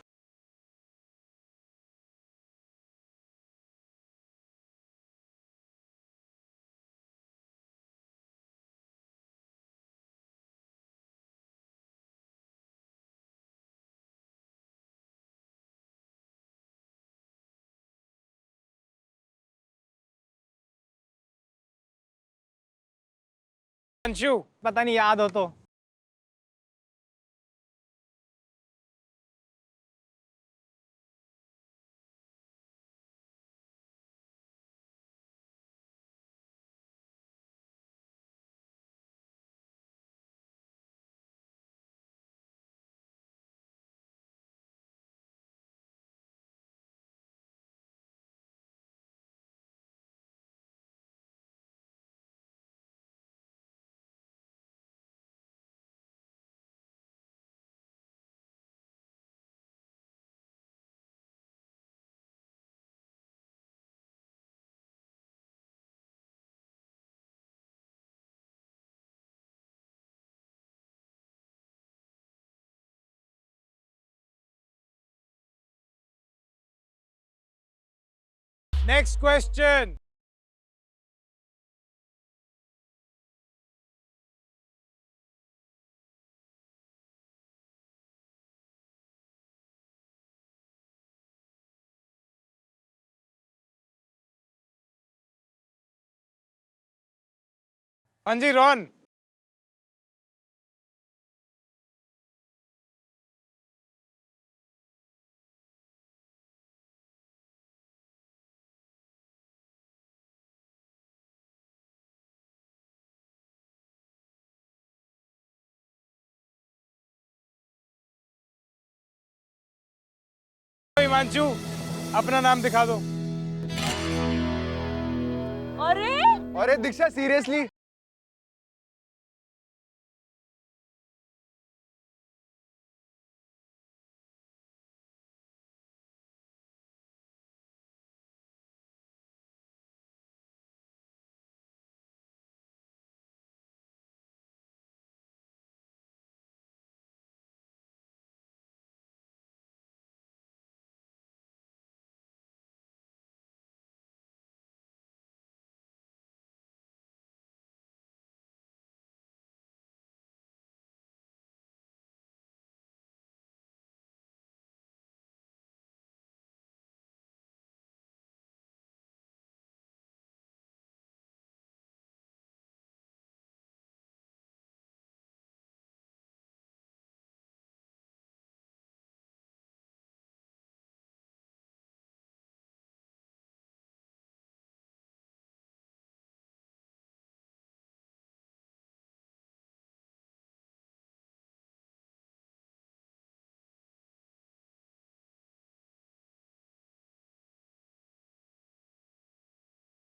S5: Anshu,
S19: पता नहीं याद हो तो।
S5: Next question, हाँ जी Ron. Himanshu अपना नाम दिखा दो।
S6: अरे दीक्षा सीरियसली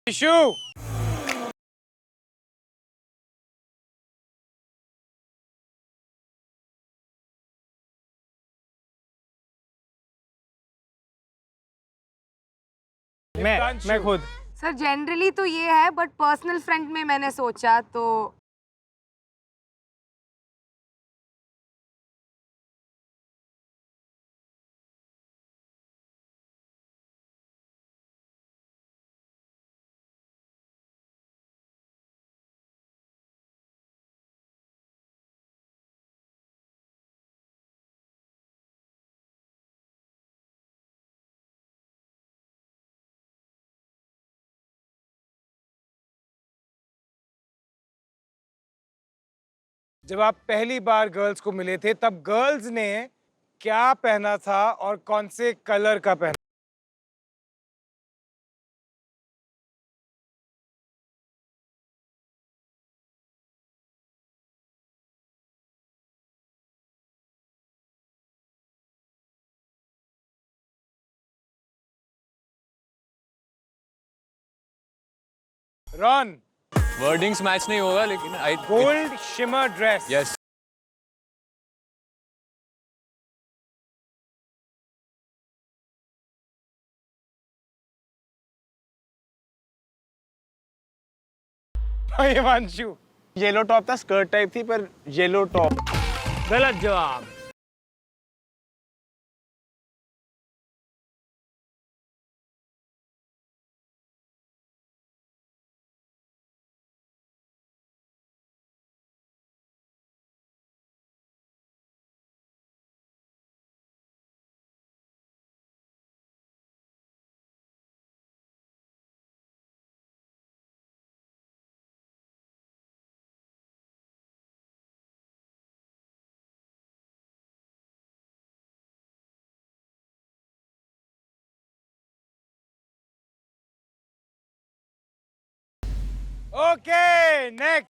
S5: विशु मैं खुद।
S3: सर जनरली तो ये है, बट पर्सनल फ्रंट में मैंने सोचा तो
S5: जब आप पहली बार गर्ल्स को मिले थे तब गर्ल्स ने क्या पहना था और कौन से कलर का पहना? रॉन
S7: वर्डिंग्स मैच नहीं होगा लेकिन I
S5: gold shimmer dress.
S7: Yes
S5: Himanshu yellow top था, स्कर्ट टाइप थी पर येलो टॉप।
S7: गलत जवाब।
S5: Okay next.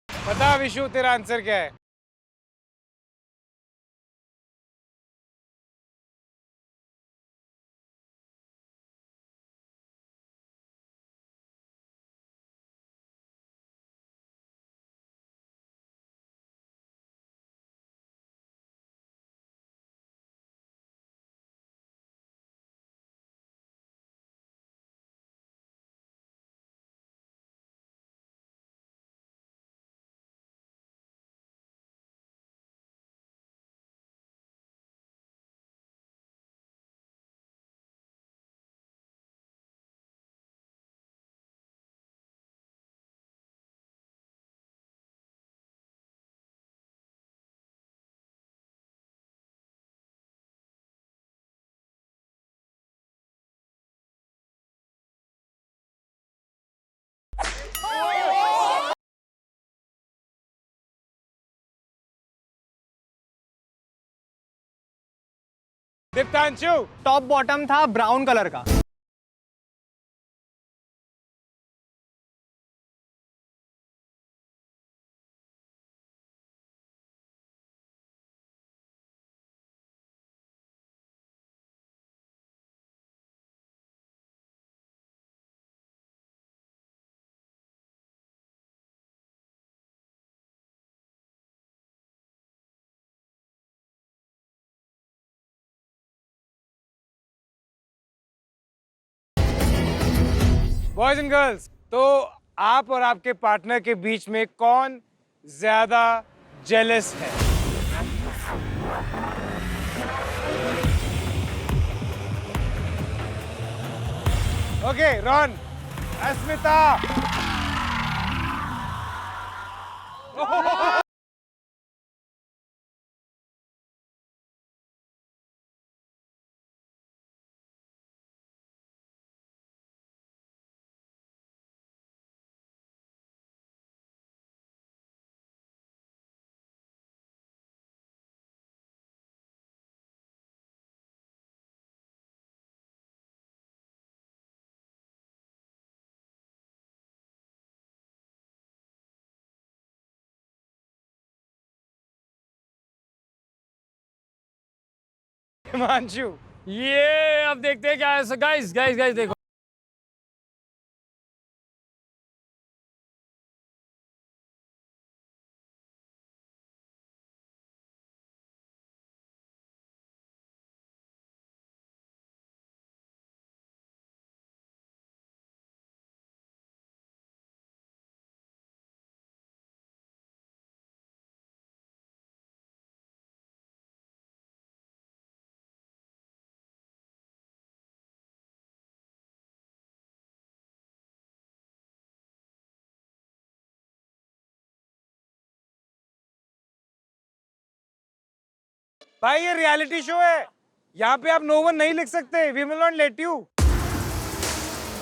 S5: बता विशु तेरा आंसर क्या है? दीप्तांशु
S19: टॉप बॉटम था ब्राउन कलर का।
S5: बॉयज एंड गर्ल्स, तो आप और आपके पार्टनर के बीच में कौन ज्यादा जेलस है? ओके, रॉन, अस्मिता। हिमांशु,
S7: ये अब देखते हैं क्या है। गाइस गाइस गाइस देखो,
S5: भाई ये रियलिटी शो है, यहाँ पे आप नो वन नहीं लिख सकते। We will not let you.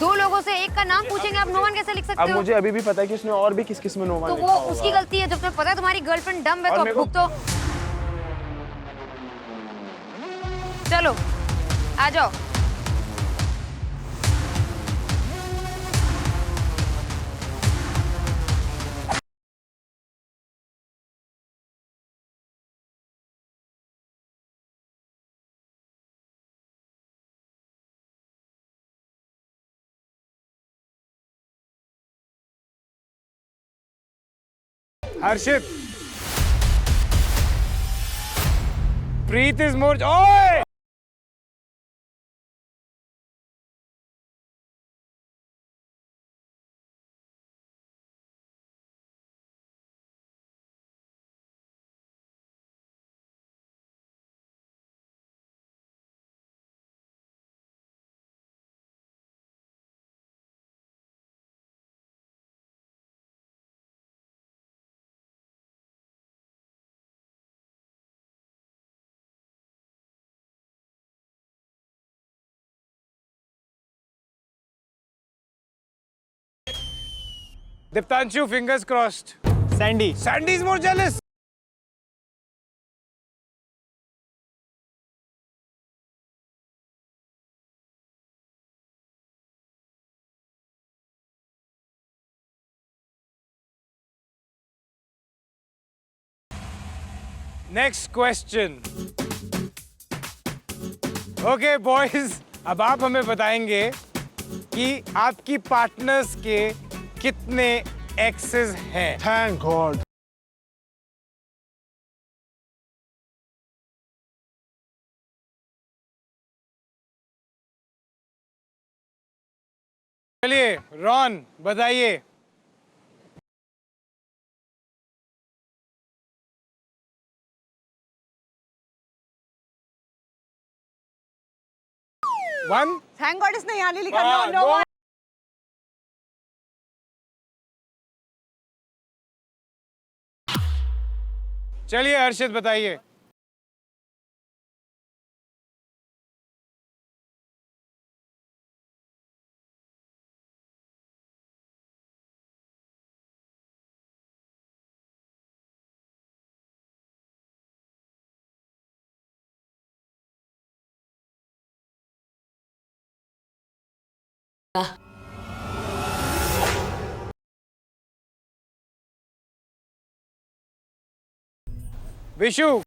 S21: दो लोगों से एक का नाम पूछेंगे, आप नो वन कैसे लिख सकते
S1: अब
S21: हो?
S1: मुझे अभी भी पता है कि उसने और भी किस किस में नो वन
S21: तो
S1: लिखा
S21: वो
S1: होगा।
S21: उसकी गलती है। जब तुम्हें पता है तुम्हारी गर्लफ्रेंड डम है
S1: और
S21: तो
S1: मेरे
S21: अब
S1: को-
S21: तो चलो आ जाओ।
S5: हर्षित, प्रीत इज मोर। ओए Diptanshu, fingers crossed.
S19: Sandy.
S5: Sandy is more jealous. Next question. Okay boys, अब आप हमें बताएंगे कि आपकी पार्टनर्स के कितने एक्सेस हैं।
S1: Thank God.
S5: चलिए रॉन बताइए। वन।
S12: थैंक गॉड इसने यहाँ नहीं लिखा।
S5: हाँ,
S12: नो नो
S5: no. चलिए हर्षित बताइए। विशु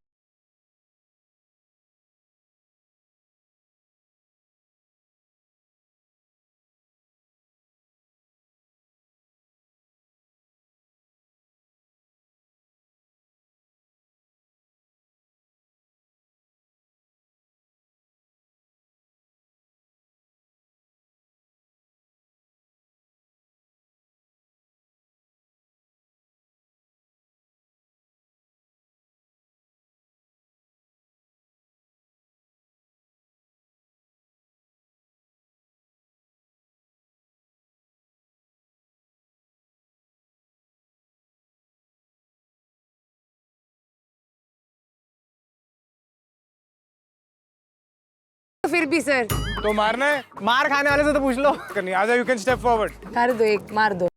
S21: फिर भी सर
S5: तो मारना है,
S19: मार खाने वाले से तो पूछ लो।
S5: करनी आजा, यू कैन स्टेप फॉरवर्ड।
S21: कर दो, एक मार दो।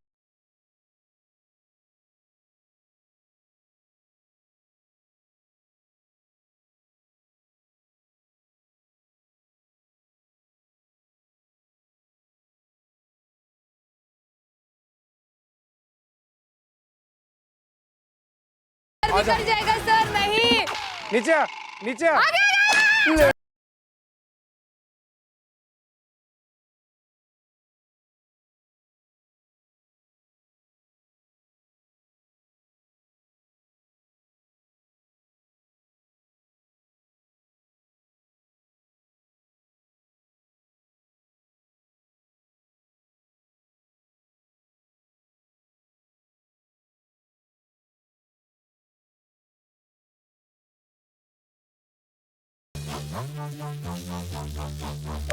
S16: कर जाएगा सर, नहीं।
S5: नीचे आ, नीचे आ।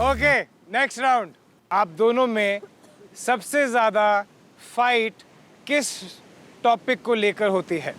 S5: Okay, next round. आप दोनों में सबसे ज्यादा फाइट किस टॉपिक को लेकर होती है?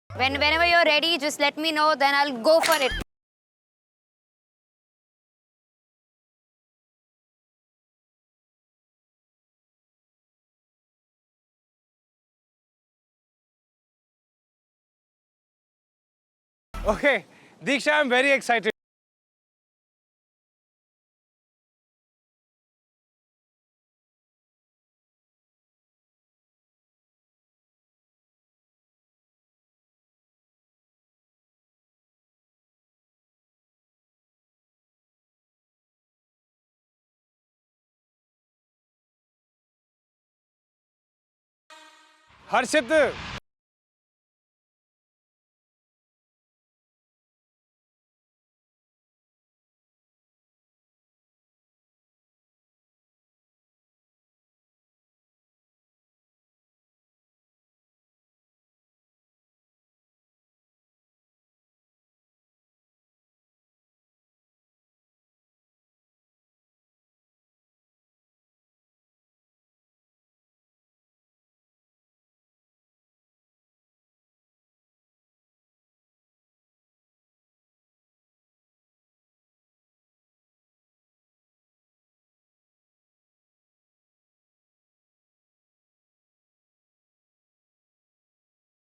S21: Whenever you're ready, just let me know, then I'll go for it.
S5: Okay, Diksha, I'm very excited. Harshit,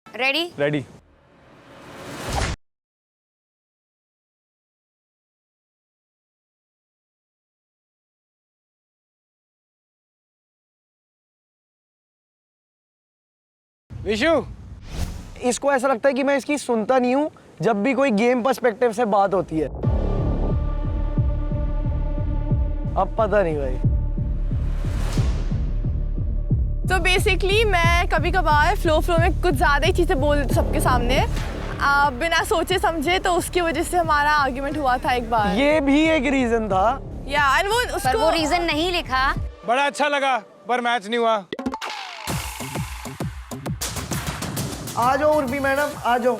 S21: Ready?
S5: Ready. Vishu,
S19: इसको ऐसा लगता है कि मैं इसकी सुनता नहीं हूँ जब भी कोई गेम पर्सपेक्टिव से बात होती है। अब पता नहीं भाई।
S9: तो बेसिकली मैं कभी कभार फ्लो में कुछ ज़्यादा ही चीज़ें बोल देती सबके सामने बिना सोचे समझे, तो उसकी वजह से हमारा आर्ग्यूमेंट हुआ था एक बार।
S19: ये भी एक रीजन था
S9: या एंड वो
S21: पर
S9: उसको
S21: वो रीजन नहीं लिखा।
S5: बड़ा अच्छा लगा पर मैच नहीं हुआ।
S19: आ जाओ उर्फी मैडम, आ जाओ।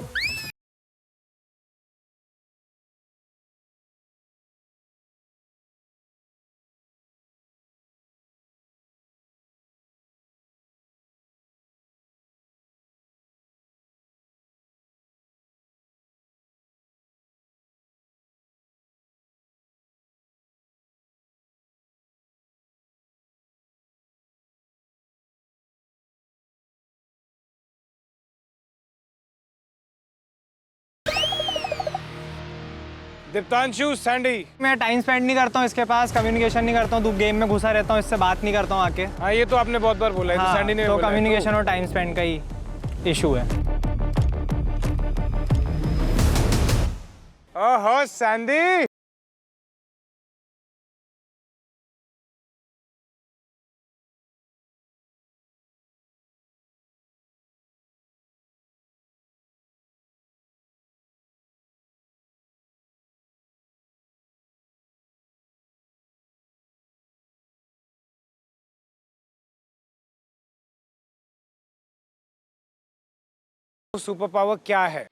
S5: दीप्तांशु, सैंडी।
S2: मैं टाइम स्पेंड नहीं करता हूँ इसके पास, कम्युनिकेशन नहीं करता हूँ, गेम में घुसा रहता हूँ, इससे बात नहीं करता हूँ आके।
S5: हाँ, ये तो आपने बहुत बार बोला है।
S2: हाँ,
S5: तो सैंडी ने
S2: तो
S5: बोला है,
S2: कम्युनिकेशन और टाइम स्पेंड का ही इशू है।
S5: ओहो सैंडी, सुपर पावर क्या है?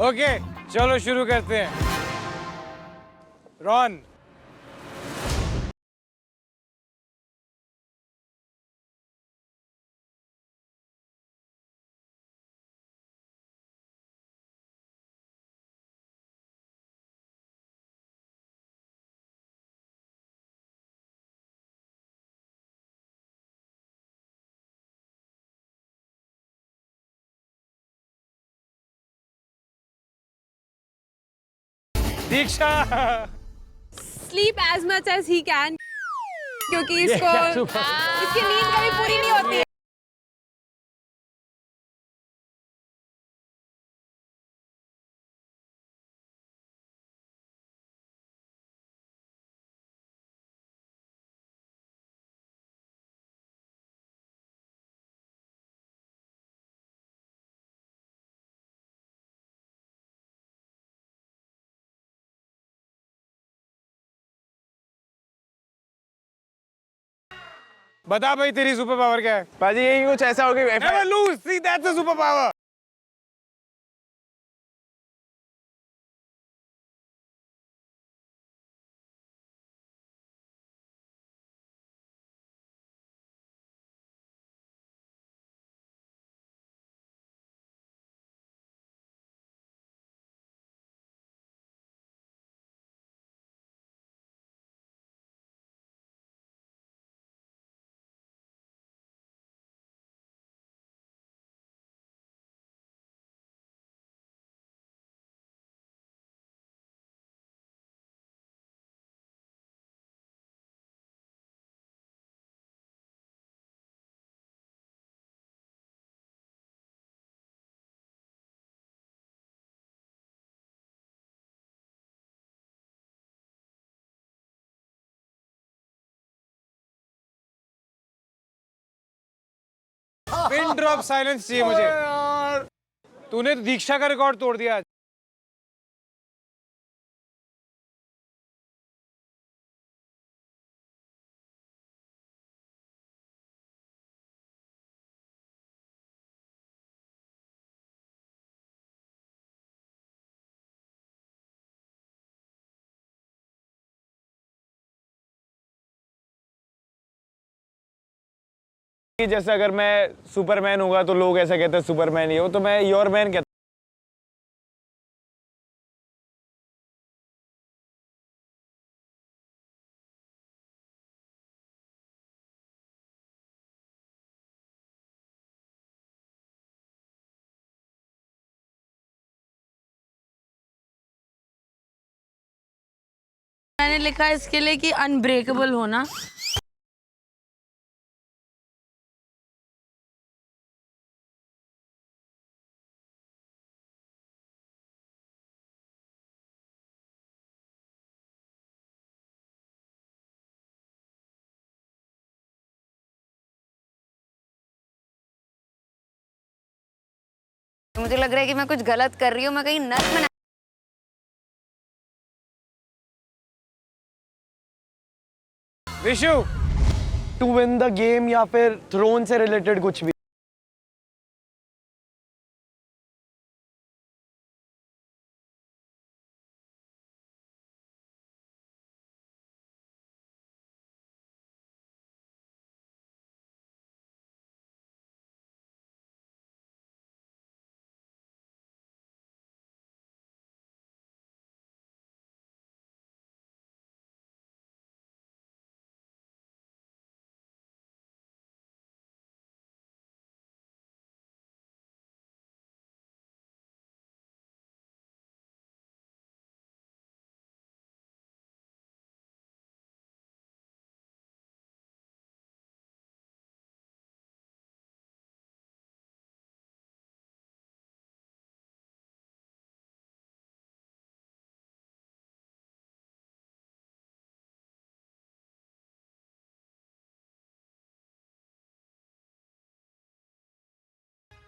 S5: ओके, चलो शुरू करते हैं। Ron. Diksha.
S22: Sleep as much as he can, क्योंकि इसकी नींद कभी पूरी नहीं होती है।
S5: बता भाई तेरी सुपर पावर क्या है?
S1: पाजी यही कुछ ऐसा हो गया।
S5: Never lose, see that's a super power. Pin drop silence चाहिए मुझे। तूने तो दीक्षा का रिकॉर्ड तोड़ दिया आज।
S1: जैसे अगर मैं सुपरमैन होगा तो लोग ऐसा कहते हैं सुपरमैन ही हो, तो मैं योर मैन कहता
S20: मैंने लिखा इसके लिए कि अनब्रेकेबल होना।
S21: मुझे लग रहा है कि मैं कुछ गलत कर रही हूँ, मैं कहीं नस में
S5: wish
S19: to win the game या फिर थ्रोन से रिलेटेड कुछ भी।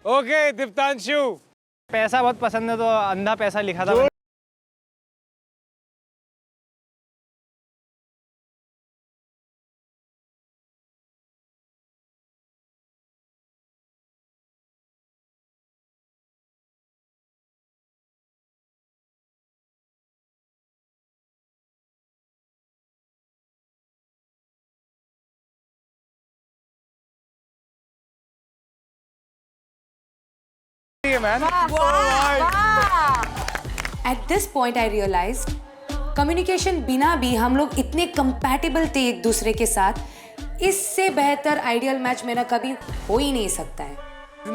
S5: ओके दीप्तांशु,
S2: पैसा बहुत पसंद है तो अंधा पैसा लिखा था मैंने।
S4: At this point I realized communication बिना भी हम लोग इतने कंपैटिबल थे एक दूसरे के साथ, इससे बेहतर आइडियल मैच मेरा कभी हो ही नहीं सकता है।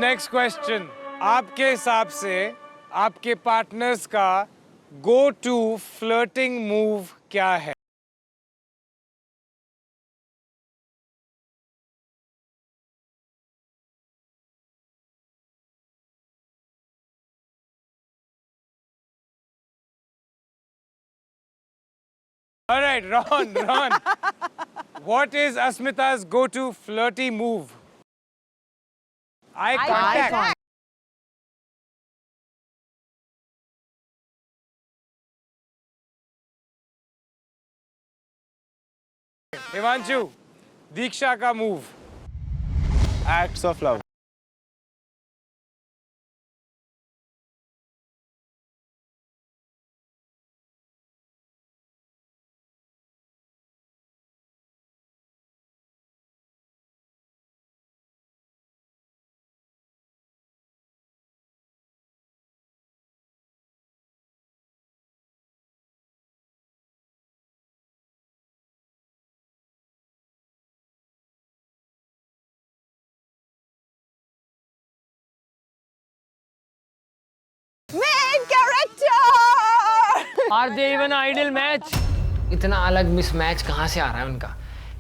S5: नेक्स्ट क्वेश्चन, आपके हिसाब से आपके पार्टनर्स का गो टू फ्लर्टिंग मूव क्या है? All right, Ron. What is Asmita's go-to flirty move? Eye contact. Himanshu, Diksha का move.
S1: Acts of love.
S12: Main character!
S7: Are they even ideal match? इतना अलग मिसमैच कहाँ से आ रहा है उनका?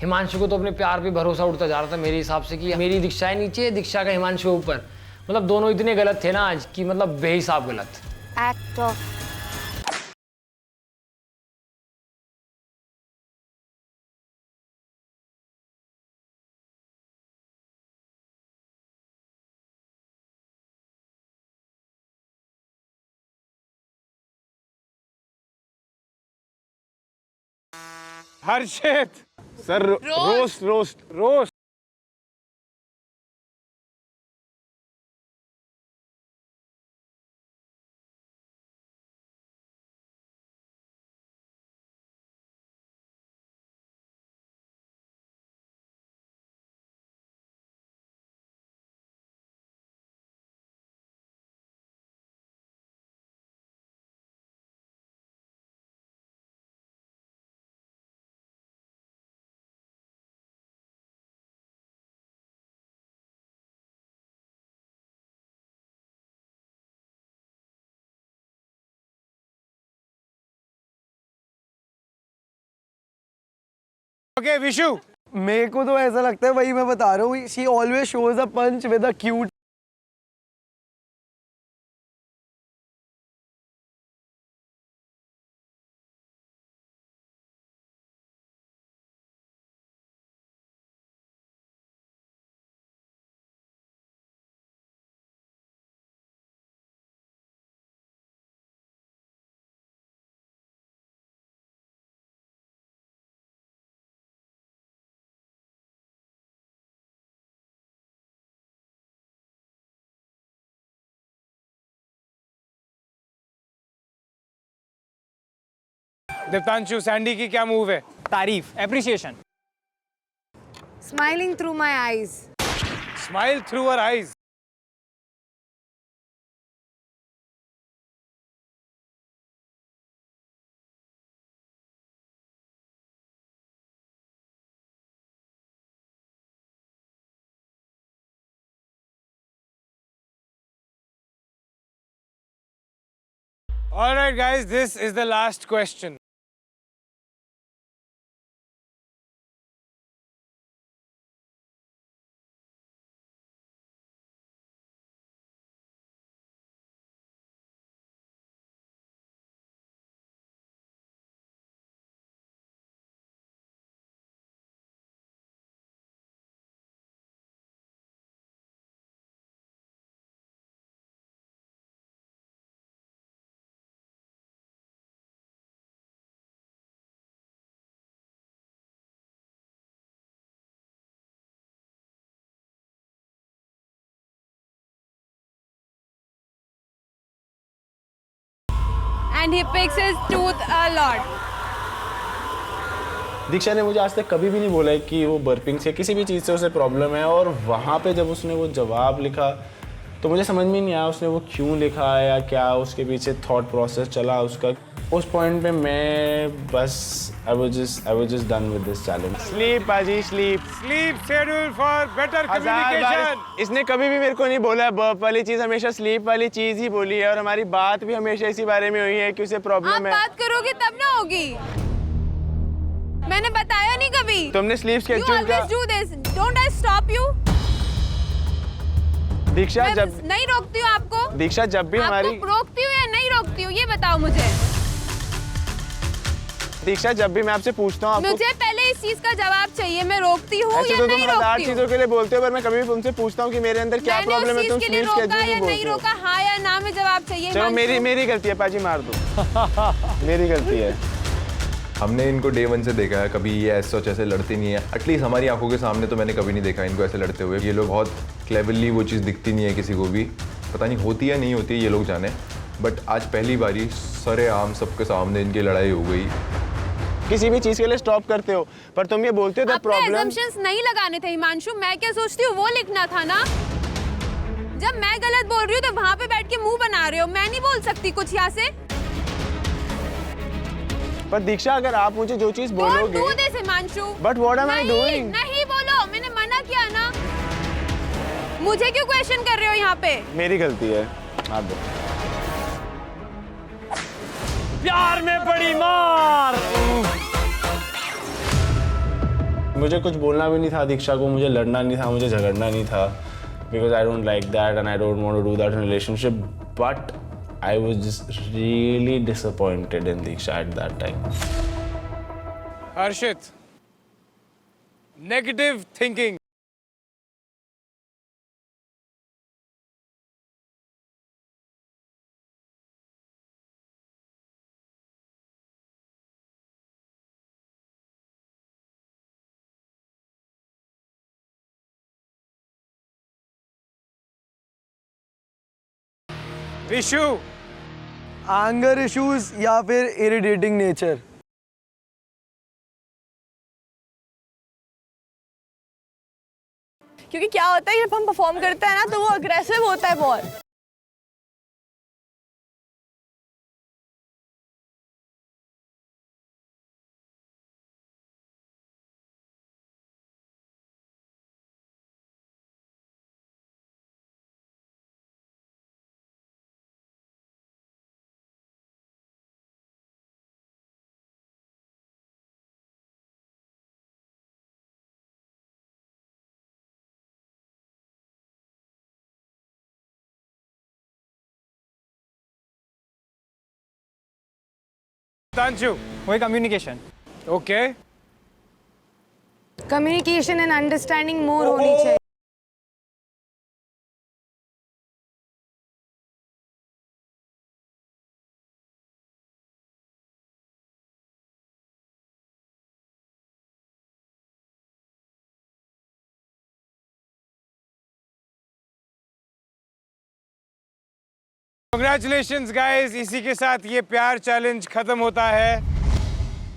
S7: हिमांशु को तो अपने प्यार पे भरोसा उठता जा रहा था मेरे हिसाब से कि मेरी दीक्षा है नीचे, दीक्षा का हिमांशु ऊपर। मतलब दोनों इतने गलत थे ना आज कि मतलब बेहिसाब गलत।
S21: Act of
S5: Harshit
S1: sir
S5: roast okay Vishu,
S19: मेरे को तो ऐसा लगता है, वही मैं बता रहा हूँ, she always shows a punch with a cute
S5: Deeptanshu, Sandy की क्या मूव है?
S2: तारीफ, appreciation.
S4: Smiling through my eyes.
S5: Smile through her eyes. All right, guys, this is the last question.
S22: And he picks his tooth a lot.
S1: दीक्षा ने मुझे आज तक कभी भी नहीं बोला है कि वो बर्पिंग से किसी भी चीज़ से उसे प्रॉब्लम है, और वहाँ पे जब उसने वो जवाब लिखा तो मुझे समझ में नहीं आया उसने वो क्यों लिखा या क्या उसके पीछे थॉट प्रोसेस चला उसका। उस पॉइंट पे मैं बस I was just done with this challenge.
S5: Sleep, पाजी, sleep. Sleep schedule for better communication.
S13: इसने कभी भी मेरे को नहीं बोला है बर्प वाली चीज, हमेशा स्लीप वाली चीज ही बोली है, और हमारी बात भी हमेशा इसी बारे में हुई है कि उसे प्रॉब्लम है।
S22: आप बात करोगे तब ना होगी। मैंने बताया नहीं कभी।
S13: तुमने स्लीप
S22: You
S13: शेड्यूल का
S22: always do this. Don't I stop you?
S13: दीक्षा
S22: मैं
S13: जब
S22: नहीं रोकती हूँ आपको।
S13: दीक्षा जब भी हमारी
S22: आपको रोकती हूँ या नहीं रोकती हूँ ये बताओ मुझे।
S13: दीक्षा जब भी मैं आपसे पूछता हूँ आपको
S22: मुझे पहले इस चीज का जवाब चाहिए, मैं रोकती हूँ
S13: ऐसे
S22: या
S13: तो
S22: नहीं
S13: तुम हजार
S22: रोकती हूँ।
S13: चीजों के लिए बोलते हो, पर मैं कभी भी तुमसे पूछता हूँ कि मेरे अंदर क्या प्रॉब्लम है, तुम
S22: के लिए
S13: स्लीप
S22: रोका
S13: शेड्यूल
S22: या
S13: नहीं
S22: नहीं
S13: बोलते हो।
S22: रोका, हाँ या ना में जवाब चाहिए।
S13: चलो मेरी गलती है पाजी, मार दो। मेरी गलती है।
S8: हमने इनको डे 1 से देखा है, कभी ये ऐसे लड़ते नहीं है। एटलीस्ट हमारी आंखों के सामने तो मैंने कभी नहीं देखा इनको ऐसे लड़ते हुए। ये लोग बहुत क्लेवरली, वो चीज़ दिखती नहीं है किसी को भी, पता नहीं होती है नहीं होती है, ये लोग जाने। बट आज पहली बारी सरेआम सबके सामने इनकी लड़ाई हो गई।
S13: किसी भी चीज के लिए स्टॉप करते हो, पर तुम ये बोलते हो
S22: प्रॉब्लम assumptions नहीं लगाने थे हिमांशु, मैं क्या सोचती हूँ वो लिखना था ना। जब मैं गलत बोल रही हूँ तो वहाँ पे बैठ के मुंह बना रहे हो, मैं नहीं बोल सकती कुछ यहाँ से।
S13: पर दीक्षा अगर आप मुझे जो चीज बोलोगे,
S22: Don't do this, Himanshu.
S13: But what am I
S22: नहीं,
S13: doing?
S22: नहीं बोलो, मैंने मना किया ना। मुझे क्यों क्वेश्चन कर रहे हो यहाँ पे?
S13: मेरी गलती है, आप दो।
S2: प्यार में बड़ी मार।
S1: मुझे कुछ बोलना भी नहीं था दीक्षा को, मुझे लड़ना नहीं था, मुझे झगड़ना नहीं था, because I don't like that and I don't want to do that in a relationship, but I was just really disappointed in Diksha at that time.
S5: Harshit, negative thinking. Vishu,
S19: anger issues या फिर irritating nature.
S22: क्योंकि क्या होता है जब हम perform करते हैं ना तो वो अग्रेसिव होता है बहुत।
S5: तांशु,
S2: वही communication.
S5: Okay.
S4: Communication and understanding more होनी चाहिए।
S5: Congratulations guys, इसी के साथ ये प्यार चैलेंज खत्म होता है।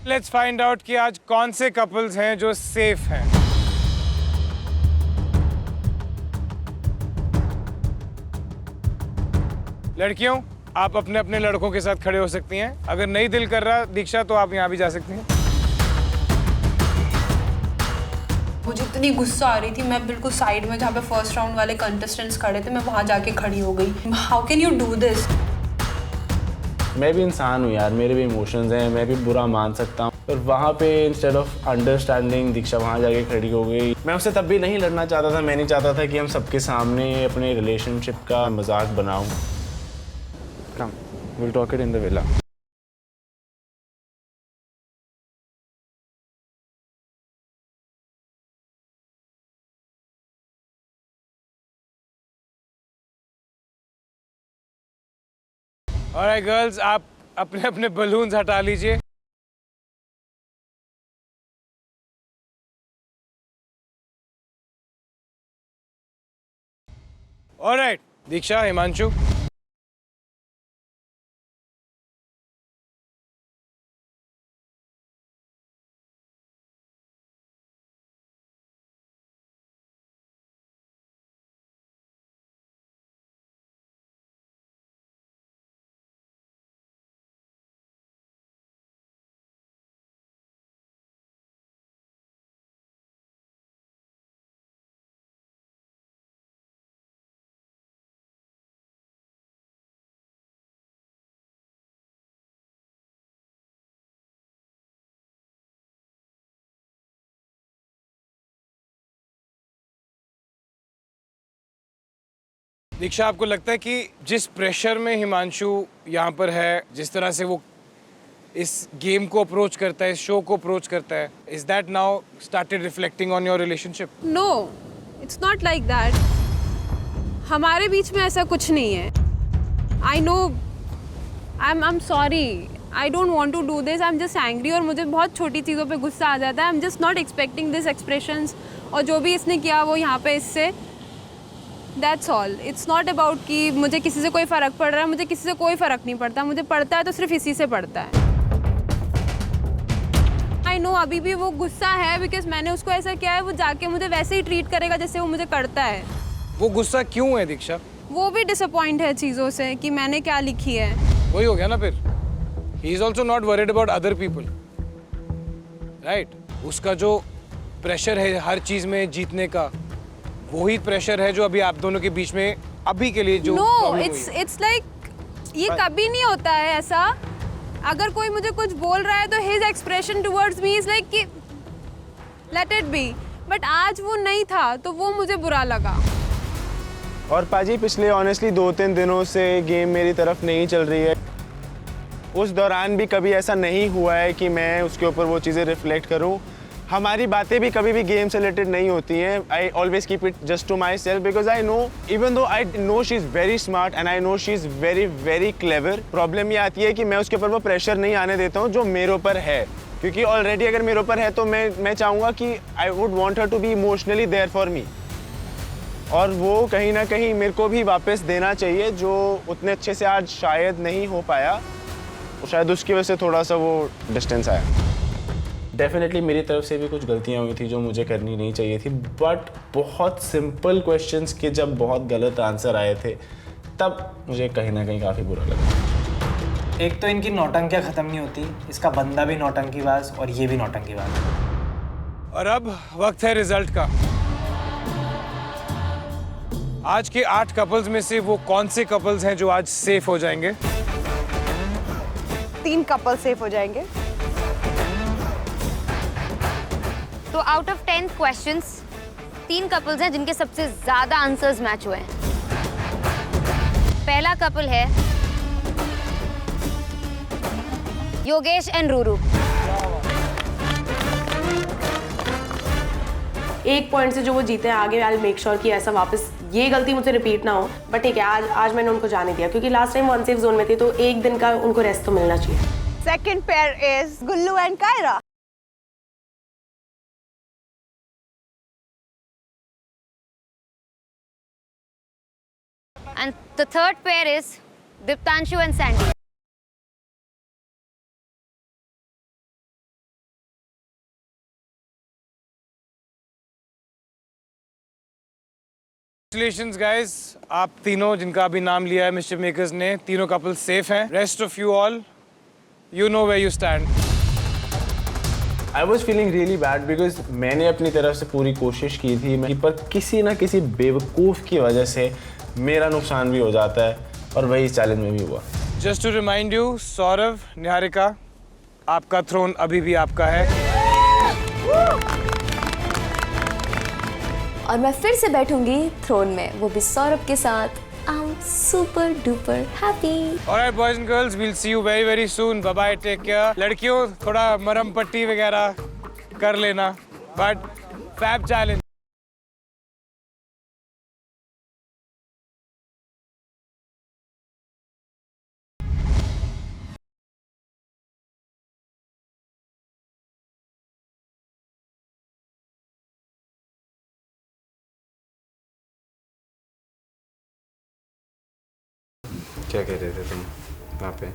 S5: लेट्स फाइंड आउट कि आज कौन से कपल्स हैं जो सेफ हैं। लड़कियों, आप अपने अपने लड़कों के साथ खड़े हो सकती हैं। अगर नहीं दिल कर रहा दीक्षा तो आप यहाँ भी जा सकती हैं।
S22: मुझे इतनी गुस्सा आ रही थी, मैं बिल्कुल साइड में जहाँ पे फर्स्ट राउंड वाले कंटेस्टेंट्स खड़े थे, मैं वहाँ जाके खड़ी हो गई। How can you do this?
S1: मैं भी इंसान हूँ यार, मेरे भी इमोशंस हैं, मैं भी बुरा मान सकता हूँ। पर वहाँ पे इंस्टेड ऑफ अंडरस्टैंडिंग दीक्षा वहाँ जाके खड़ी हो गई। मैं उससे तब भी नहीं लड़ना चाहता था, मैं नहीं चाहता था कि हम सबके सामने अपने रिलेशनशिप का मजाक बनाऊँ। Come, will talk it in the villa.
S5: Alright girls, आप अपने अपने बलून्स हटा लीजिए। ऑलराइट, दीक्षा, हिमांशु, दीक्षा, आपको लगता है कि जिस प्रेशर में हिमांशु यहाँ पर है, जिस तरह से वो इस गेम को अप्रोच करता है, इस शो को अप्रोच करता है, is that now started reflecting on your relationship?
S22: No, it's not like that. हमारे बीच में ऐसा कुछ नहीं है। I know, I am sorry, I don't want to do this, I am just angry. और मुझे बहुत छोटी चीज़ों पे गुस्सा आ जाता है। आई am just not expecting this expressions. और जो भी इसने किया वो यहाँ पे इससे, that's all. It's not about कि मुझे किसी से कोई फ़र्क पड़ रहा है। मुझे किसी से कोई फ़र्क नहीं पड़ता। मुझे पड़ता है तो सिर्फ इसी से पड़ता है। आई नो अभी भी वो गुस्सा है बिकॉज मैंने उसको ऐसा किया है। वो जाके मुझे वैसे ही ट्रीट करेगा जैसे वो मुझे करता है।
S5: वो गुस्सा क्यों है दीक्षा?
S22: वो भी डिसअपॉइंट है चीज़ों से कि मैंने क्या लिखी है।
S5: वही हो गया ना फिर। He is also not worried about other people, right? उसका जो प्रेशर है हर चीज़ में जीतने का, वही प्रेशर है जो अभी आप दोनों के बीच में अभी के लिए जो
S22: नो, इट्स लाइक ये कभी नहीं होता है ऐसा। अगर कोई मुझे कुछ बोल रहा है तो his expression towards me is like कि लेट इट बी, बट आज वो नहीं था तो वो मुझे बुरा लगा।
S13: और पाजी पिछले ऑनेस्टली 2-3 दिनों से गेम मेरी तरफ नहीं चल रही है। उस दौरान भी कभी ऐसा नहीं हुआ है कि मैं उसके ऊपर वो चीज़ें रिफ्लेक्ट करूं। हमारी बातें भी कभी भी गेम से रिलेटेड नहीं होती हैं। I always keep it just to myself because I know, even though I know she is very smart and I know she is very very clever. Problem ये आती है कि मैं उसके ऊपर वो प्रेशर नहीं आने देता हूँ जो मेरे ऊपर है, क्योंकि ऑलरेडी अगर मेरे ऊपर है तो मैं चाहूँगा कि I would want her to be emotionally there for me. और वो कहीं ना कहीं मेरे को भी वापस देना चाहिए जो उतने अच्छे से आज शायद नहीं हो पाया। तो शायद उसकी वजह से थोड़ा सा वो डिस्टेंस आया।
S1: डेफिनेटली मेरी तरफ से भी कुछ गलतियाँ हुई थी जो मुझे करनी नहीं चाहिए थी, बट बहुत सिंपल क्वेश्चंस के जब बहुत गलत आंसर आए थे तब मुझे कहीं ना कहीं काफ़ी बुरा लगा।
S2: एक तो इनकी नौटंकियाँ ख़त्म नहीं होती, इसका बंदा भी नौटंकीबाज और ये भी नौटंकीबाज।
S5: और अब वक्त है रिजल्ट का। आज के 8 कपल्स में से वो कौन से कपल्स हैं जो आज सेफ हो जाएंगे?
S12: 3 कपल सेफ हो जाएंगे।
S21: तो आउट ऑफ 10 क्वेश्चंस 3 कपल्स हैं जिनके सबसे ज्यादा आंसर्स मैच हुए हैं। पहला कपल है योगेश एंड रूरू।
S15: एक पॉइंट से जो वो जीते हैं आगे, आई विल मेक श्योर कि ऐसा वापस ये गलती मुझसे रिपीट ना हो। बट ठीक है, आज मैंने उनको जाने दिया क्योंकि लास्ट टाइम वो अनसेफ जोन में थे, तो एक दिन का उनको रेस्ट तो मिलना चाहिए।
S12: Second pair is Gullu and Kaira.
S21: And the third pair is Diptanshu and Sandy.
S5: Congratulations guys, आप तीनों जिनका अभी नाम लिया है मिस्चिफ मेकर्स ने, तीनों कपल सेफ हैं. Rest of you all, you know where you stand.
S1: I was feeling really bad because मैंने अपनी तरफ से पूरी कोशिश की थी, पर किसी ना किसी बेवकूफ़ की वजह से मेरा नुकसान भी हो जाता है और वही इस चैलेंज में भी हुआ.
S5: Just to remind you, Saurabh, Niharika, आपका थ्रोन अभी भी आपका है.
S14: और मैं फिर से बैठूंगी थ्रोन में, वो भी सौरभ के साथ. I'm super duper happy.
S5: Alright boys and girls, we'll see you very very soon. Bye bye, take care. लड़कियों थोड़ा मरम पट्टी वगैरह कर लेना. But fab challenge.
S1: क्या कह रहे थे तुम वहाँ पे?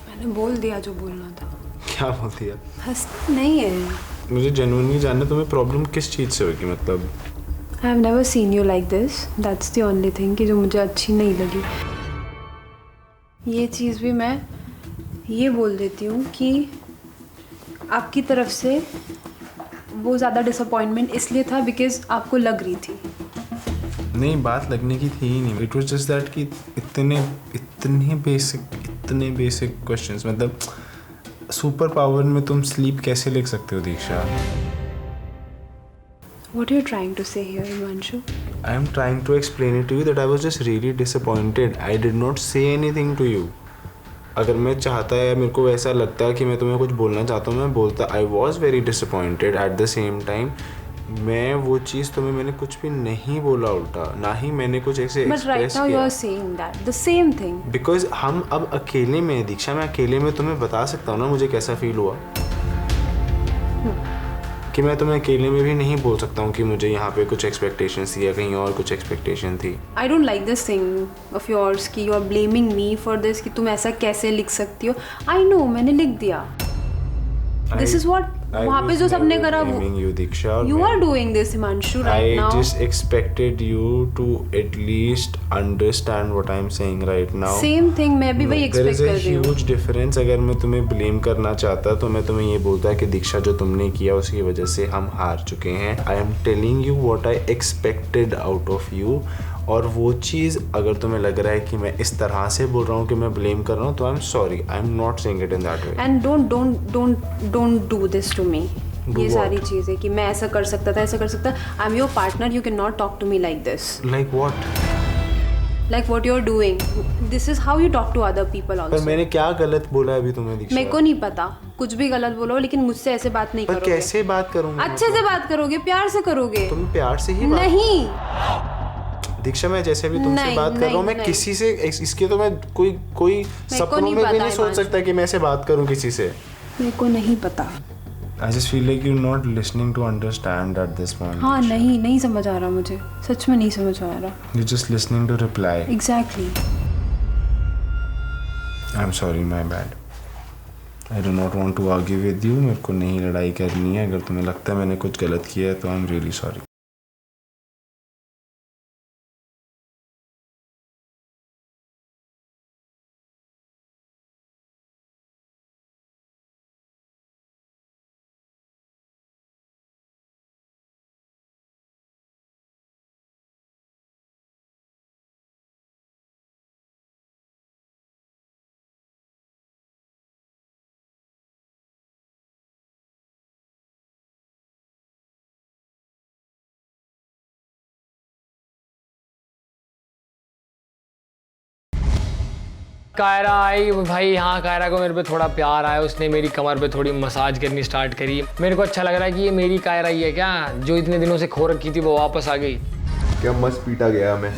S15: मैंने बोल दिया जो बोलना था.
S1: क्या बोल दिया?
S15: हंसना नहीं है.
S1: मुझे जेन्युइनली जानना तुम्हें प्रॉब्लम किस चीज़ से होगी, मतलब
S15: I have never seen you like this. That's the only thing कि जो मुझे अच्छी नहीं लगी. ये चीज़ भी मैं ये बोल देती हूँ कि आपकी तरफ से वो ज़्यादा डिसअपॉइंटमेंट इसलिए था बिकॉज आपको लग रही थी.
S1: नहीं, बात लगने की थी ही नहीं. इट वाज जस्ट दैट कि इतने बेसिक क्वेश्चंस, मतलब सुपर पावर में तुम स्लीप कैसे लिख सकते हो दीक्षा?
S15: What are you trying to say here, Himanshu?
S1: I am trying to explain it to you that I was just really disappointed. I did not say anything to you. अगर मैं चाहता या मेरे को ऐसा लगता कि मैं तुम्हें कुछ बोलना चाहता हूँ, मैं बोलता. I was very disappointed at the same time. मैं वो चीज़ तुम्हें मैंने कुछ भी नहीं बोला उल्टा, ना ही मैंने कुछ ऐसे
S15: एक्सप्रेस किया. But right now you are saying that the same thing.
S1: Because हम अब अकेले में, दीक्षा, मैं अकेले में तुम्हें बता सकता हूँ ना मुझे कैसा फील हुआ. कि मैं तुम्हें अकेले में भी नहीं बोल सकता हूँ कि मुझे यहाँ पे कुछ एक्सपेक्टेशंस थी या कहीं और कुछ एक्सपेक्टेशन थी.
S15: I don't like this thing of yours कि you are blaming me for this कि तुम ऐसा कैसे लिख सकती हो. I know मैंने लिख दिया. This is what वहाँ पे जो सबने करा वो. You are doing this, Himanshu, right now.
S1: I just expected you to at least understand what I'm saying right now.
S15: Same thing, मैं भी वही expect कर रही हूँ.
S1: There is a huge difference. अगर मैं तुम्हें blame करना चाहता तो मैं तुम्हें ये बोलता कि दीक्षा जो तुमने किया उसकी वजह से हम हार चुके हैं. I am telling you what I expected out of you. और वो चीज़ अगर तुम्हें लग रहा है कि मैं इस तरह से बोल रहा हूँ कि मैं ब्लेम कर रहा हूँ तो I am sorry. I am not saying it in that way.
S15: And don't do this to me. ये सारी चीज़ें कि मैं ऐसा कर सकता था, ऐसा कर सकता. I am your partner, you can not talk to me like this.
S1: Like what?
S15: Like what you are doing. This is how you talk to other people also.
S1: पर मैंने क्या गलत बोला अभी तुम्हें दीक्षा?
S15: मेरे को नहीं पता, कुछ भी गलत बोलो, लेकिन मुझसे ऐसे बात नहीं करोगे.
S1: कैसे बात करूँगा?
S15: अच्छे से बात करोगे, प्यार से करोगे.
S1: तुम प्यार से ही बात
S15: नहीं
S1: दीक्षा, मैं जैसे भी तुमसे बात कर रहा हूँ, मैं किसी से इसके तो मैं कोई सपनों में भी नहीं सोच सकता कि मैं ऐसे बात करूँ किसी से.
S15: मेरे को नहीं पता.
S1: I just feel like you're not listening to understand at this point.
S15: हाँ, नहीं समझ आ रहा मुझे, सच में नहीं समझ आ रहा.
S1: You're just listening to reply.
S15: Exactly.
S1: I'm sorry, my bad. I do not want to argue with you. मेरे को नहीं लड़ाई करनी है. अगर तुम्हें लगता है मैंने कुछ गलत किया है तो I'm really sorry.
S7: कायरा आई भाई. हाँ, कायरा को मेरे पे थोड़ा प्यार आया. उसने मेरी कमर पे थोड़ी मसाज करनी स्टार्ट करी. मेरे को अच्छा लग रहा है कि ये मेरी कायरा ही है क्या, जो इतने दिनों से खो रखी थी वो वापस आ गई.
S8: क्या मस्त पीटा गया मैं.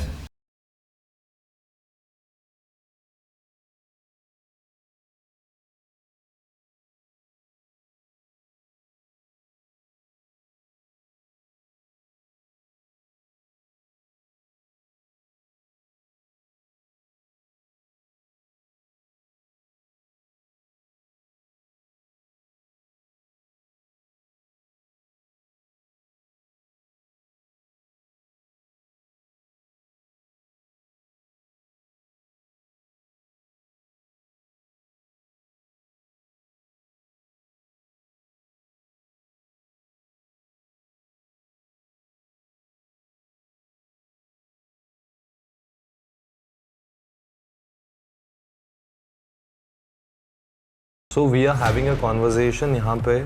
S6: So we are having a conversation यहाँ पे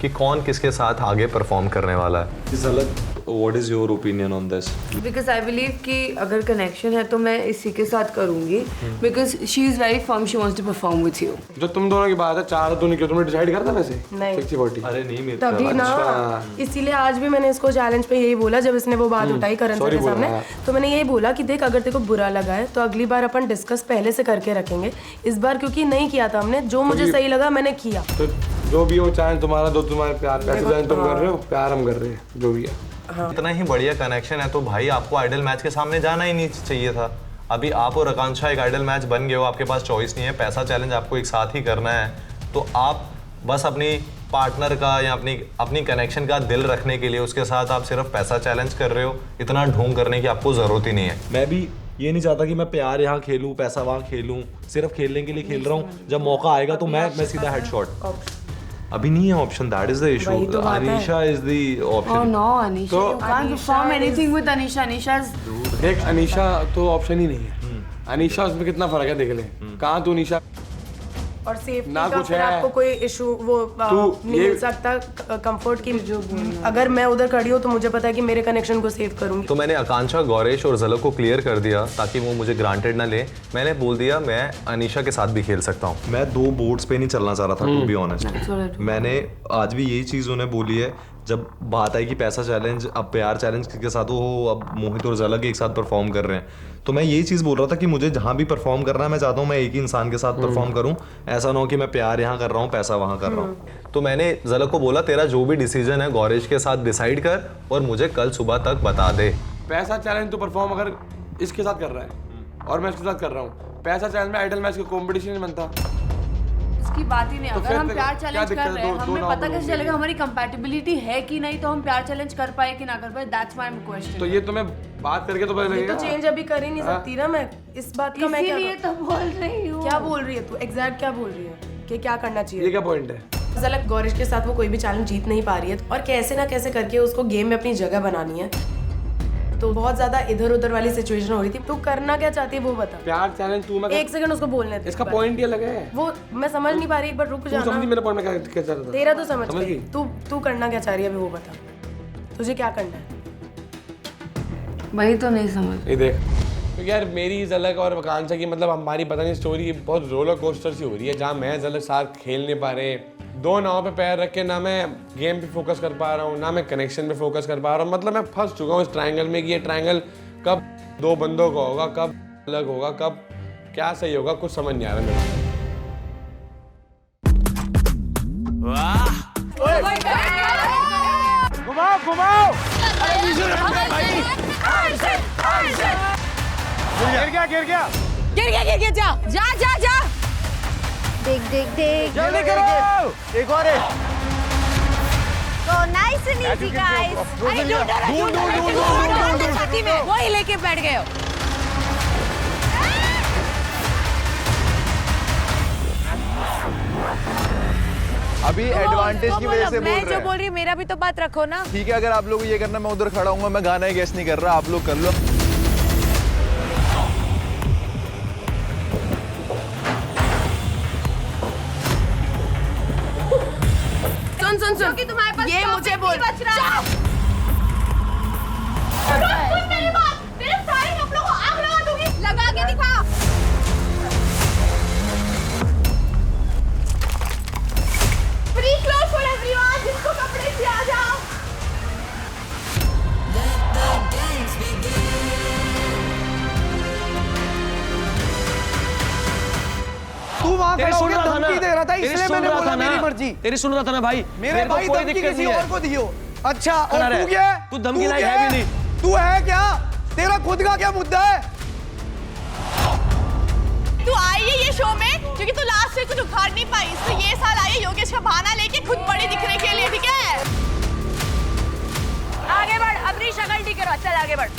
S6: कि कौन किसके साथ आगे परफॉर्म करने वाला है। झलक, what is your opinion on this?
S3: Because I believe कि अगर कनेक्शन है तो मैं इसी के साथ करूंगी, because she is very firm, she wants to perform with you.
S5: जो तुम दोनों की बात है, 4 तो नहीं किया, तुमने डिसाइड करता वैसे?
S9: नहीं।
S5: 60-40।
S6: अरे नहीं मेरे
S9: तभी ना, इसीलिए आज भी मैंने इसको चैलेंज पे यही बोला जब इसने वो बात उठाई करण सर के सामने, तो मैंने यही बोला कि देख अगर तेरे को बुरा लगा है तो अगली बार अपन डिस्कस पहले से करके रखेंगे। इस बार क्योंकि नहीं किया था हमने, जो मुझे सही लगा मैंने किया।
S5: तो जो भी हो, चाहे तुम्हारा दो, तुम्हारे प्यार पैसे चाहे तुम कर रहे हो, प्यार हम कर रहे हैं, जो भी है।
S6: इतना ही बढ़िया कनेक्शन है तो भाई आपको आइडल मैच के सामने जाना ही नहीं चाहिए था। अभी आप और आकांक्षा एक आइडल मैच बन गए हो, आपके पास चॉइस नहीं है, पैसा चैलेंज आपको एक साथ ही करना है, तो आप बस अपनी पार्टनर का या अपनी कनेक्शन का दिल रखने के लिए उसके साथ आप सिर्फ पैसा चैलेंज कर रहे हो। इतना ढोंग करने की आपको ज़रूरत ही नहीं है। मैं भी ये नहीं चाहता कि मैं प्यार यहाँ खेलूँ, पैसा वहाँ खेलूँ, सिर्फ खेलने के लिए खेल रहा हूँ। जब मौका आएगा तो मैं सीधा हेडशॉट। अभी नहीं है option, that is the issue. Anisha is the option.
S3: Oh no, Anisha, you can't perform anything with Anisha. Anisha's
S5: देख, अनीशा तो ऑप्शन ही नहीं है। अनीशा उसमें कितना फर्क है, देख ले। कहाँ तू अनीशा
S9: और सेफ्टी
S5: ना
S9: का
S5: कुछ
S9: फिर
S5: है।
S9: आपको कोई इशू वो नहीं मिल सकता कंफर्ट की। अगर मैं उधर खड़ी हूँ तो मुझे पता है कि मेरे कनेक्शन को सेव करूंगी।
S6: तो मैंने आकांक्षा, गौरेश और झलक को क्लियर कर दिया ताकि वो मुझे ग्रांटेड ना ले। मैंने बोल दिया मैं अनीशा के साथ भी खेल सकता हूँ। मैं 2 बोर्ड्स पे नहीं चलना चाह रहा था, टू बी ऑनेस्ट। मैंने आज भी यही चीज़ उन्हें बोली है जब बात आई कि पैसा चैलेंज, अब प्यार चैलेंज के साथ हो, अब मोहित और झलक एक साथ परफॉर्म कर रहे हैं, तो मैं यही चीज़ बोल रहा था कि मुझे जहाँ भी परफॉर्म करना है मैं चाहता हूँ मैं एक ही इंसान के साथ परफॉर्म करूँ। ऐसा ना हो कि मैं प्यार यहाँ कर रहा हूँ, पैसा वहाँ कर रहा हूँ। तो मैंने झलक को बोला तेरा जो भी डिसीजन है गौरेश के साथ डिसाइड कर और मुझे कल सुबह तक बता दे।
S5: पैसा चैलेंज तो परफॉर्म अगर इसके साथ कर रहा है और मैं इसके साथ कर रहा हूँ, पैसा चैलेंज में आइडल मैच का कॉम्पिटिशन नहीं बनता।
S3: इसकी बात ही नहीं।
S5: तो
S3: अगर
S5: फिर
S3: हम प्यार चैलेंज कर रहे हैं, हमें पता कैसे चलेगा हमारी कंपैटिबिलिटी है कि नहीं, तो हम प्यार चैलेंज कर पाए कि ना कर पाए, दैट्स माय क्वेश्चन।
S5: तो ये तुम्हें बात करके तो पता लगेगा।
S9: तो चेंज अभी कर ही नहीं सकती ना मैं इस बात का। मैं
S3: इसीलिए तो बोल रही हूँ।
S9: क्या बोल रही है तू? एग्जैक्ट क्या बोल रही है कि क्या करना चाहिए?
S5: ये क्या पॉइंट है?
S9: झलक गौरेश के साथ वो कोई भी चैलेंज जीत नहीं पा रही है और कैसे ना कैसे करके उसको गेम में अपनी जगह बनानी है, तो बहुत ज्यादा इधर उधर वाली सिचुएशन हो रही थी। तू करना क्या चाहती है वो बता।
S5: प्यार चैलेंज तू मैं
S9: एक सेकंड उसको बोलने दे।
S5: इसका पॉइंट ये लगा है
S9: वो मैं समझ नहीं पा रही, एक बार रुक
S5: तू
S9: जाना।
S5: समझी मेरा पॉइंट में क्या चल रहा था?
S9: तेरा तो समझ
S5: गई?
S9: गई। तू करना क्या चाह रही है अभी वो बता, तुझे क्या करना है?
S3: वही तो नहीं समझ।
S5: ये देख, तो यार मेरी झलक और आकांक्षा की मतलब हमारी पता नहीं स्टोरी बहुत रोलर कोस्टर सी हो रही है, जहाँ मैं झलक साथ खेल नहीं पा रहे, 2 नाव पे पैर रख के ना मैं गेम पे फोकस कर पा रहा हूँ ना मैं कनेक्शन पे फोकस कर पा रहा हूँ। मतलब मैं फंस चुका हूँ इस ट्रायंगल में कि ये ट्रायंगल कब 2 बंदों का होगा, कब अलग होगा, कब क्या सही होगा, कुछ समझ नहीं आ रहा मेरे।
S19: घुमाओ घुमाओ। गिर गया
S10: जा। देख
S19: जल्दी करो। एक और है।
S10: So nice and easy guys. अरे ढूंढो साथी में वही लेके बैठ गए हो।
S8: अभी एडवांटेज की वजह से बोल रहे हैं।
S10: मैं जो बोल रही हूँ मेरा भी तो बात रखो ना।
S8: ठीक है, अगर आप लोग ये करना, मैं उधर खड़ा हूँ, मैं गाना ही गेस नहीं कर रहा, आप लोग कर लो।
S9: सुन
S10: तुम्हारे पास
S9: ये मुझे बोल
S10: बच रहा है। मेरी बात, तेरे सारे कपड़ों को आग लगा दूंगी, लगा के दिखा। Free clothes for everyone, जिसको कपड़े से आ जाओ।
S19: तू वहाँ खड़ा होकर धमकी दे रहा था, इसलिए मैंने बोला मेरी मर्जी।
S11: तेरी सुन रहा था ना भाई।
S19: मेरे भाई धमकी किसी और को दियो। अच्छा, और तू क्या है?
S11: तू धमकी लायक है भी नहीं।
S19: तू है क्या? तेरा खुद का क्या मुद्दा है?
S16: तू आई है ये शो में क्योंकि तू लास्ट से कुछ उखाड़ नहीं पाई, तो ये साल आई है योगेश का बहाना लेके खुद बड़ी दिखने के लिए, ठीक है?
S10: आगे बढ़, अपनी शक्ल ठीक करो, चल आगे बढ़।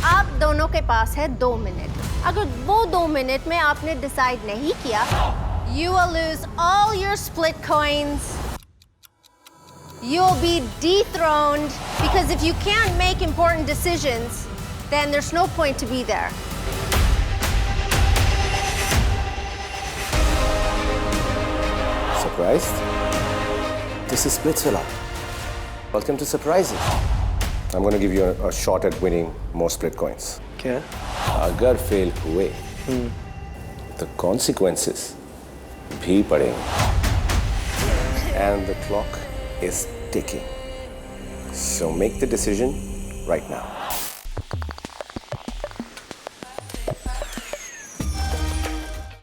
S10: आप दोनों के पास है 2 मिनट। अगर वो 2 मिनट में आपने डिसाइड नहीं किया, you will lose all your split coins. You will be dethroned because if you can't make important decisions, then there's no point to be there.
S17: surprised? This is Splitsvilla. Welcome to surprises. I'm going to give you a shot at winning more split coins.
S19: क्या?
S17: अगर fail हुए तो consequences भी पड़ेंगे. And the clock is ticking. So make the decision right now.